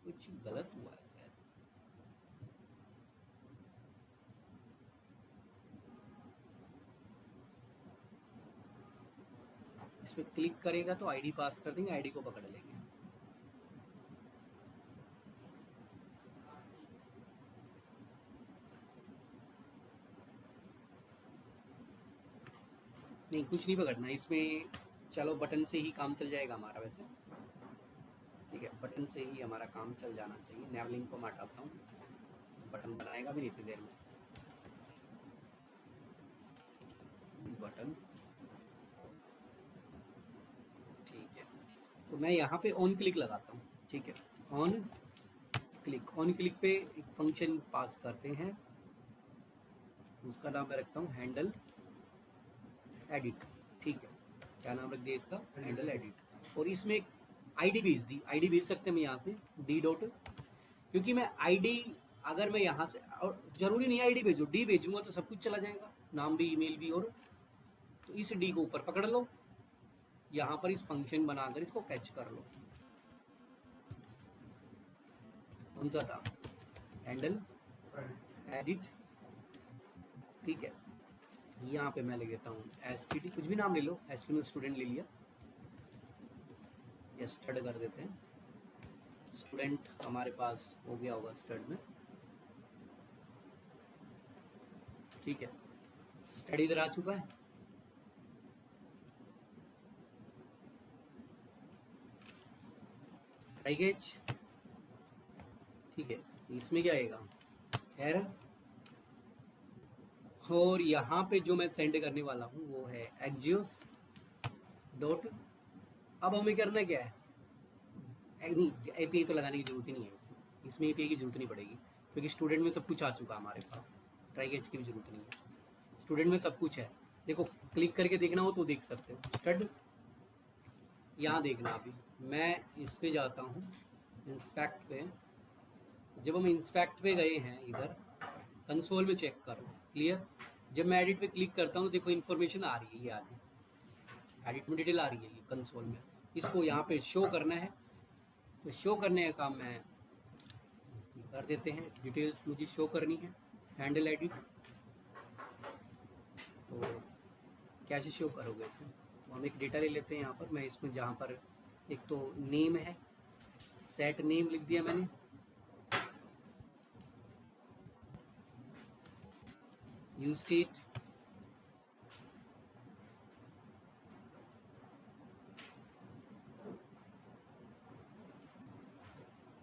कुछ गलत हुआ है शायद, इस पर क्लिक करेगा तो आईडी पास कर देंगे, आईडी को पकड़ लेंगे। नहीं, कुछ नहीं पकड़ना इसमें, चलो बटन से ही काम चल जाएगा हमारा वैसे। ठीक है, बटन से ही हमारा काम चल जाना चाहिए। नेवलिंक को मैं हटाता हूँ, बटन बनाएगा भी नहीं इतनी देर में। बटन ठीक है, तो मैं यहाँ पे ऑन क्लिक लगाता हूँ। ठीक है, ऑन क्लिक, ऑन क्लिक पे एक फंक्शन पास करते हैं, उसका नाम मैं रखता हूँ हैंडल एडिट। ठीक है, क्या नाम रख दिया इसका, हैंडल एडिट। और इसमें एक आईडी भेज दी, आईडी भेज सकते हैं मैं यहाँ से डी डॉट, क्योंकि मैं आईडी अगर मैं यहाँ से, और जरूरी नहीं आईडी भेजो, डी भेजूंगा तो सब कुछ चला जाएगा, नाम भी ईमेल भी। और तो इस डी को ऊपर पकड़ लो, यहाँ पर इस फंक्शन बनाकर इसको कैच कर लो। कौन सा था, हैंडल एडिट। ठीक है, यहाँ पे मैं ले लेता हूँ एसटीडी, कुछ भी नाम ले लो, एसटीडी में स्टूडेंट ले लिया, या स्टड कर देते हैं। स्टूडेंट हमारे पास हो गया होगा स्टड में। ठीक है, स्टड इधर आ चुका है। ट्राइगेज। ठीक है, इसमें क्या आएगा, एरर। और यहाँ पे जो मैं सेंड करने वाला हूँ वो है एक्जियोस डॉट। अब हमें करना क्या है, नहीं एपीआई तो लगाने की जरूरत ही नहीं है इसमें, इसमें एपीआई की जरूरत नहीं पड़ेगी, क्योंकि स्टूडेंट में सब कुछ आ चुका हमारे पास, ट्राइगेज की भी जरूरत नहीं है, स्टूडेंट में सब कुछ है। देखो, क्लिक करके देखना हो तो देख सकते हो, स्टड यहाँ देखना। अभी मैं इस पे जाता हूँ, इंस्पेक्ट पे। जब हम इंस्पेक्ट पे गए हैं, इधर कंसोल में चेक करो, क्लियर। जब मैं एडिट पे क्लिक करता हूँ, देखो इन्फॉर्मेशन आ रही है, ये आगे एडिट में डिटेल आ रही है ये कंसोल में। इसको यहाँ पे शो करना है, तो शो करने का काम मैं कर देते हैं, डिटेल्स मुझे शो करनी है, हैंडल एडिट। तो कैसे शो करोगे इसे, तो हम एक डेटा ले लेते हैं यहाँ पर। मैं इसमें जहाँ पर एक तो नेम है, सेट नेम लिख दिया मैंने, यूज स्टेट,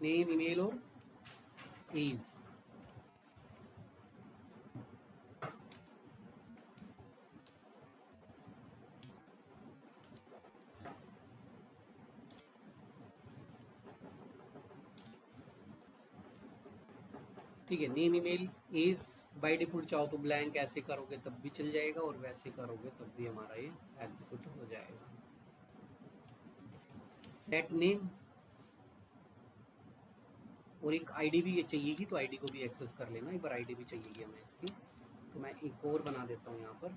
नेम, ईमेल और एज। ठीक है, name, email, age. By default चाहो तो ब्लैंक ऐसे करोगे तब भी चल जाएगा, और वैसे करोगे तब भी हमारा ये एग्जीक्यूट हो जाएगा। सेट नेम, और एक आईडी भी चाहिएगी, तो आईडी को भी एक्सेस कर लेना, एक बार आईडी भी चाहिएगी हमें इसकी। तो मैं एक और बना देता हूँ यहाँ पर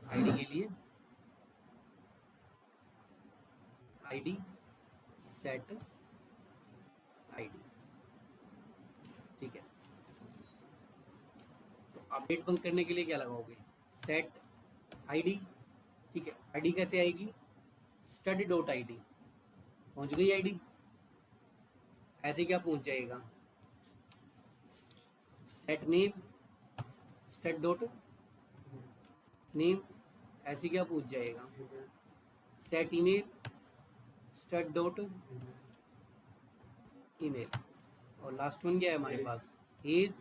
आईडी के लिए, आईडी सेट आईडी। ठीक है, तो अपडेट बंद करने के लिए क्या लगाओगे, सेट आईडी। ठीक है, आईडी कैसे आएगी, स्टडी डॉट आईडी। पहुँच गई आईडी, ऐसे क्या पहुँच जाएगा, set name stud dot name, ऐसे क्या पूछ जाएगा, set email stud dot email. और लास्ट वन क्या है हमारे पास, एज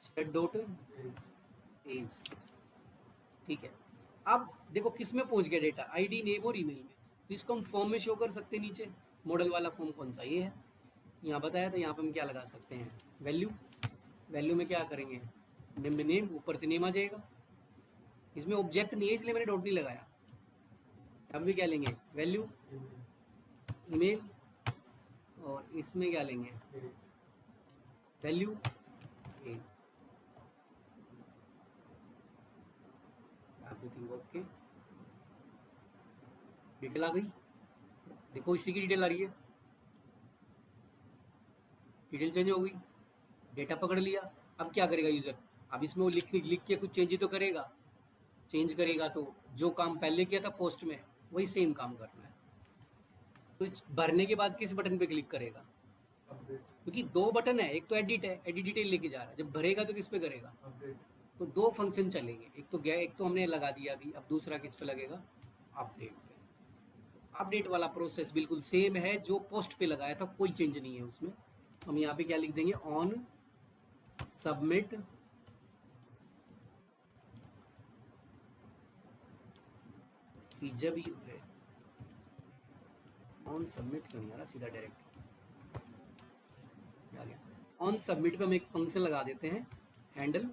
स्टड डॉट एज। ठीक है, अब देखो किस में पहुंच गया डेटा, आईडी, नेम और ईमेल में। तो इसको हम फॉर्म में शो कर सकते हैं नीचे। मॉडल वाला फॉर्म कौन सा, ये है, यहाँ बताया, तो यहाँ पे हम क्या लगा सकते हैं, वैल्यू। वैल्यू में क्या करेंगे, नेम में नेम, ऊपर से नेम आ जाएगा। इसमें ऑब्जेक्ट नहीं है इसलिए मैंने डॉट नहीं लगाया। अब भी क्या लेंगे, वैल्यू, ईमेल, और इसमें क्या लेंगे, value, age. Everything okay. Detail आ गई, देखो इसी की डिटेल आ रही है, डिटेल चेंज हो गई, डेटा पकड़ लिया। अब क्या करेगा यूजर, अब इसमें वो लिख लिख के कुछ चेंज तो करेगा। चेंज करेगा तो जो काम पहले किया था पोस्ट में, वही सेम काम करना है। तो भरने के बाद किस बटन पे क्लिक करेगा, क्योंकि दो बटन है, एक तो एडिट है, एडिट डिटेल लेके जा रहा है, जब भरेगा तो किस पे करेगा, तो दो फंक्शन चलेंगे, एक तो गया, एक तो हमने लगा दिया अभी, अब दूसरा किस पे लगेगा, अपडेट पे। अपडेट वाला प्रोसेस बिल्कुल सेम है जो पोस्ट पे लगाया था, कोई चेंज नहीं है उसमें। हम यहाँ पे क्या लिख देंगे, ऑन सबमिट जब ही ऑन सबमिट क्यों नहीं आ रहा, सीधा डायरेक्ट आ गया। ऑन सबमिट पे हम एक फंक्शन लगा देते हैं, हैंडल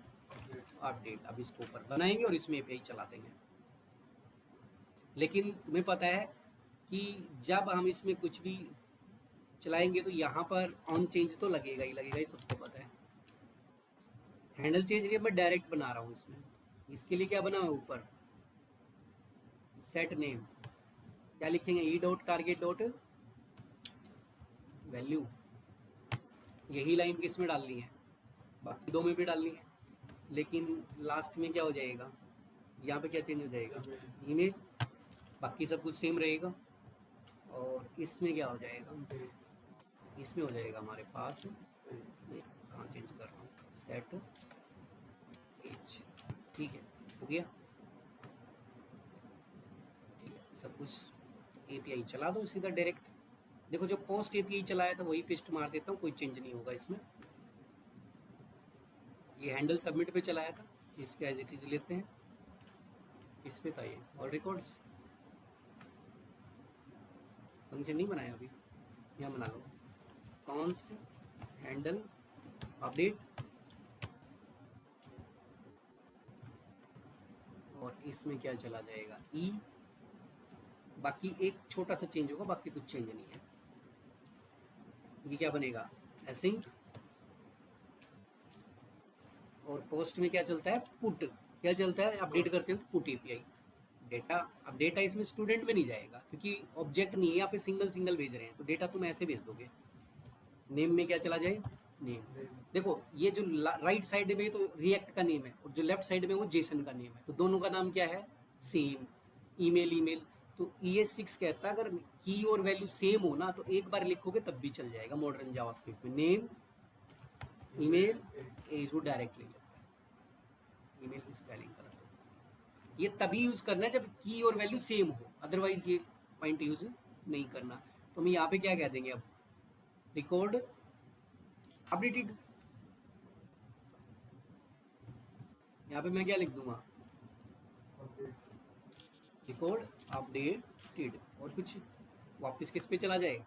अपडेट। अब इसको ऊपर बनाएंगे और इसमें API चला देंगे। लेकिन तुम्हें पता है कि जब हम इसमें कुछ भी चलाएंगे तो यहाँ पर ऑन चेंज तो लगेगा ही लगेगा, ये सबको पता है। हैंडल चेंज नहीं, मैं डायरेक्ट बना रहा हूँ इसमें। इसके लिए क्या बना है ऊपर, सेट नेम, क्या लिखेंगे, ई डॉट टारगेट डॉट वैल्यू। यही लाइन किस में डालनी है, बाकी दो में भी डालनी है, लेकिन लास्ट में क्या हो जाएगा, यहाँ पे क्या चेंज हो जाएगा, ईमेल। बाकी सब कुछ सेम रहेगा। और इसमें क्या हो जाएगा, इसमें हो जाएगा हमारे पास, कहाँ चेंज कर रहा हूँ, सेट एज। ठीक है, हो गया, ठीक है सब कुछ। API चला दो सीधा डायरेक्ट। देखो जो पोस्ट API चलाया था वही पेस्ट मार देता हूँ, कोई चेंज नहीं होगा इसमें। ये हैंडल सबमिट पे चलाया था, इसके एज इट इज लेते हैं, इस पे था ये। और रिकॉर्ड्स फंक्शन नहीं बनाया अभी, यहाँ बना लो, कॉन्स्ट हैंडल अपडेट, और इसमें क्या चला जाएगा, ई। बाकी एक छोटा सा चेंज होगा, बाकी कुछ चेंज नहीं है। ये क्या बनेगा, एसिंक। और पोस्ट में क्या चलता है, पुट। क्या चलता है, अपडेट करते हो तो पुट API डेटा। अब डेटा इसमें स्टूडेंट में नहीं जाएगा क्योंकि ऑब्जेक्ट नहीं है, यहाँ पे सिंगल सिंगल भेज रहे हैं, तो डेटा तुम ऐसे भेज दोगे। नेम में क्या चला जाए, नेम। देखो ये जो राइट साइड में तो रिएक्ट का नेम है, और जो लेफ्ट साइड में वो जेसन का नेम है, तो दोनों का नाम क्या है, सेम। ईमेल ईमेल, तो ES6 कहता है अगर की और वैल्यू सेम हो ना तो एक बार लिखोगे तब भी चल जाएगा मॉडर्न जावास्क्रिप्ट में। नेम ईमेल एज वो डायरेक्ट ले लेता है, ईमेल की स्पेलिंग करा दो। ये तभी यूज करना है जब की और वैल्यू सेम हो, अदरवाइज ये पॉइंट यूज नहीं करना। तो हम यहाँ पे क्या कह देंगे, अब रिकॉर्ड अपडेटेड। यहाँ पे मैं क्या लिख दूंगा, रिकॉर्ड अपडेटेड, और कुछ वापस किस पे चला जाए,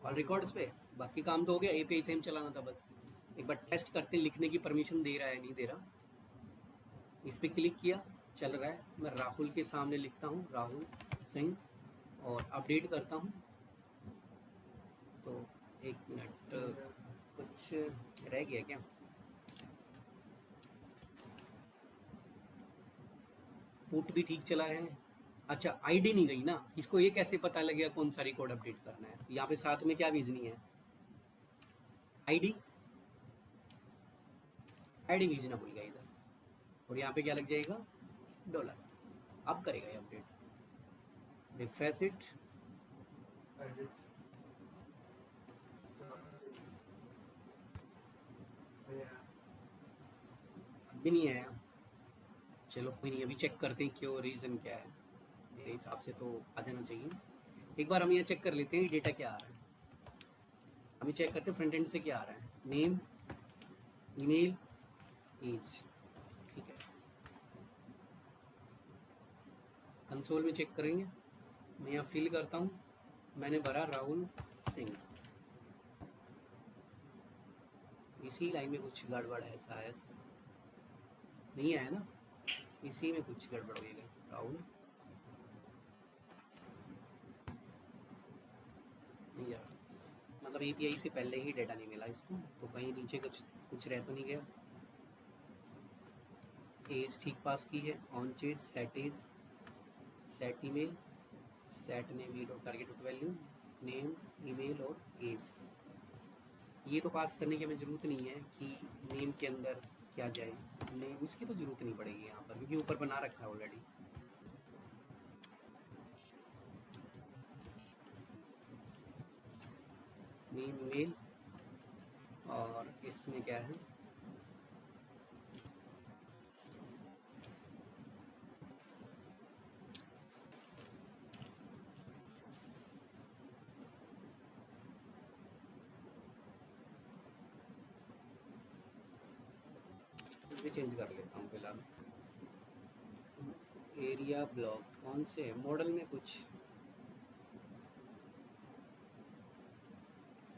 और रिकॉर्ड्स पे। बाकी काम तो हो गया, API सेम चलाना था बस। एक बार टेस्ट करते, लिखने की परमिशन दे रहा है नहीं दे रहा। इस पर क्लिक किया, चल रहा है। मैं राहुल के सामने लिखता हूँ, राहुल सिंह, और अपडेट करता हूँ। तो एक मिनट, कुछ रह गया क्या, पुट भी ठीक चला है। अच्छा आईडी नहीं गई ना, इसको ये कैसे पता लगेगा कौन सा रिकॉर्ड अपडेट करना है। तो यहाँ पे साथ में क्या भेजनी है, आईडी। आईडी भेजना भूल गया इधर, और यहाँ पे क्या लग जाएगा, $। अब करेगा ये अपडेट, रिफ्रेश इट। अभी नहीं आया, चलो कोई नहीं, अभी चेक करते हैं क्यों, रीज़न क्या है। मेरे हिसाब से तो आ जाना चाहिए। एक बार हम यहाँ चेक कर लेते हैं डेटा क्या आ रहा है। हम चेक करते हैं फ्रंट एंड से क्या आ रहा है, नेम ईमेल एज। ठीक है, कंसोल में चेक करेंगे, मैं यहाँ फिल करता हूँ, मैंने भरा राहुल सिंह। इसी लाइन में कुछ गड़बड़ है शायद, नहीं आया ना, इसी में कुछ गड़बड़ हुई है। राहुल नहीं आ, मतलब API से पहले ही डेटा नहीं मिला इसको, तो कहीं नीचे कुछ रह तो नहीं गया। एज ठीक पास की है, ऑन चेज, set age, set email, set name और टारगेट वैल्यू, नेम, ईमेल और एज। ये तो पास करने की हमें ज़रूरत नहीं है कि नेम के अंदर क्या जाए, नेम इसकी तो ज़रूरत नहीं पड़ेगी यहाँ पर, क्योंकि ऊपर बना रखा है ऑलरेडी। नेम, ईमेल, और इसमें क्या है, भी चेंज कर लेता हूँ फिलहाल। एरिया ब्लॉक कौन से मॉडल में, कुछ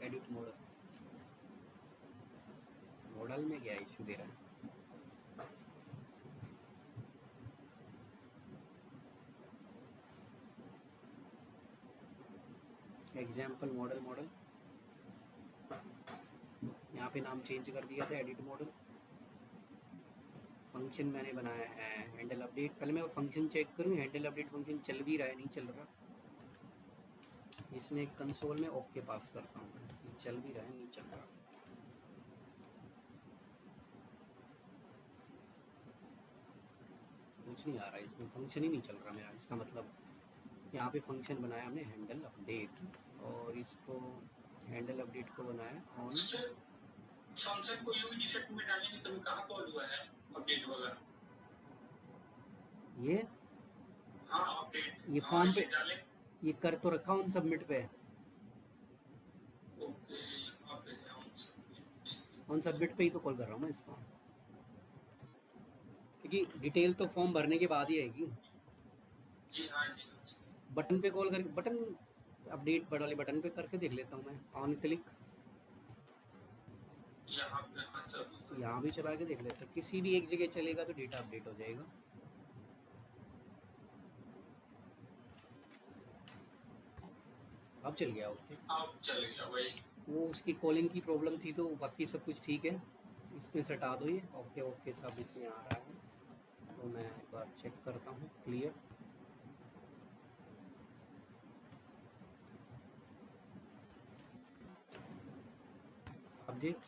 एडिट मॉडल, मॉडल में क्या इशू दे रहा है। एग्जाम्पल मॉडल, यहाँ पे नाम चेंज कर दिया था, एडिट मॉडल। फंक्शन मैंने बनाया है हैंडल अपडेट। पहले मैं फंक्शन चेक करूँ, हैंडल अपडेट फंक्शन चल भी रहा है नहीं चल रहा। इसमें कंसोल में ओके पास करता हूँ, ये चल भी रहा है नहीं चल रहा। कुछ नहीं आ रहा, इसमें फंक्शन ही नहीं चल रहा मेरा। इसका मतलब यहाँ पे फंक्शन बनाया हमने हैंडल अपडेट, और इसको हैंडल अपडेट को बनाया ऑन। फंक्शन को यूज डिफेक्ट में डालेंगे तो कहाँ कॉल हुआ है अपडेट वगैरह? ये हाँ अपडेट, ये फॉर्म पे ये कर तो रखा ऑन सबमिट पे। ओके यहाँ पे है ऑन सबमिट पे ही तो कॉल कर रहा हूँ मैं इसको, क्योंकि डिटेल तो फॉर्म भरने के बाद ही आएगी। जी हाँ जी। बटन पे कॉल करके, बटन अपडेट वाले बटन पे करके देख लेता हूँ मैं, ऑन क्लिक यहाँ भी चला के देख लेता हूँ। किसी भी एक जगह चलेगा तो डेटा अपडेट हो जाएगा। अब चल गया, ओके अब चल गया भाई। वो उसकी कॉलिंग की प्रॉब्लम थी, तो बाकी सब कुछ ठीक है। इसमें से हटा दो ये, ओके ओके सब इसमें आ रहा है। तो मैं एक बार चेक करता हूँ, क्लियर। अपडेट,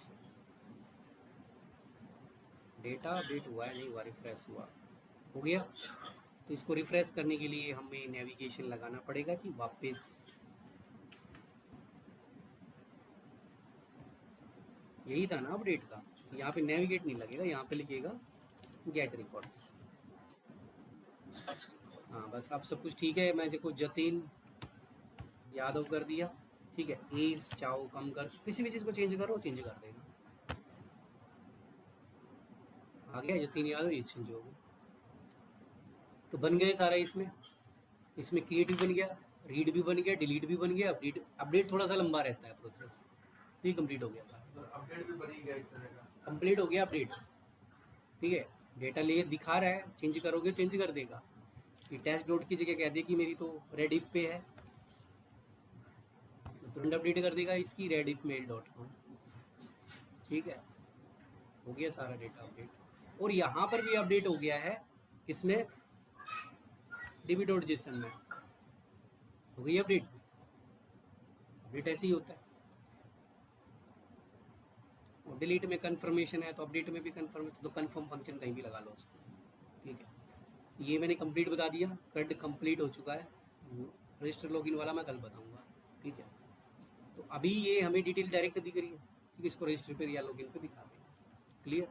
डेटा अपडेट हुआ है, नहीं हुआ, रिफ्रेश हुआ, हो गया। तो इसको रिफ्रेश करने के लिए हमें नेविगेशन लगाना पड़ेगा कि वापस, यही था ना अपडेट का। यहाँ पे नेविगेट नहीं लगेगा, यहाँ पे लिखेगा गेट रिकॉर्ड्स। हाँ बस अब सब कुछ ठीक है। मैं देखो जतीन यादव कर दिया, ठीक है। एज चाहो कम कर, किसी भी चीज़ को चेंज करो, चेंज कर देगा। आ गया जतीन यादव, ये चेंज हो गया। तो बन गए सारा। इसमें क्रिएट भी बन गया, रीड भी बन गया, डिलीट भी बन गया। अपडेट थोड़ा सा लंबा रहता है प्रोसेस, ये कंप्लीट हो गया सारा। अपडेट भी बन ही गया एक तरह का, कंप्लीट हो गया अपडेट, ठीक है। डेटा ले दिखा रहा है, चेंज करोगे चेंज कर देगा। ये टेस्ट डॉट की जगह कह दे कि मेरी तो रेडिफ पे है, तुरंत अपडेट कर देगा इसकी rediffmail.com, ठीक है। हो गया सारा डेटा अपडेट। और यहाँ पर भी अपडेट हो गया है, किसमें, db.json में हो गई अपडेट। अपडेट ऐसे ही होता है। और डिलीट में कंफर्मेशन है, तो अपडेट में भी कंफर्मेशन, तो कंफर्म फंक्शन कहीं भी लगा लो उसको, ठीक है। ये मैंने कंप्लीट बता दिया, कट कंप्लीट हो चुका है। रजिस्टर लॉगिन वाला मैं कल बताऊंगा, ठीक है। तो अभी ये हमें डिटेल डायरेक्ट दिख रही है, ठीक है। इसको रजिस्टर पे या लॉगिन पे दिखा दें, क्लियर।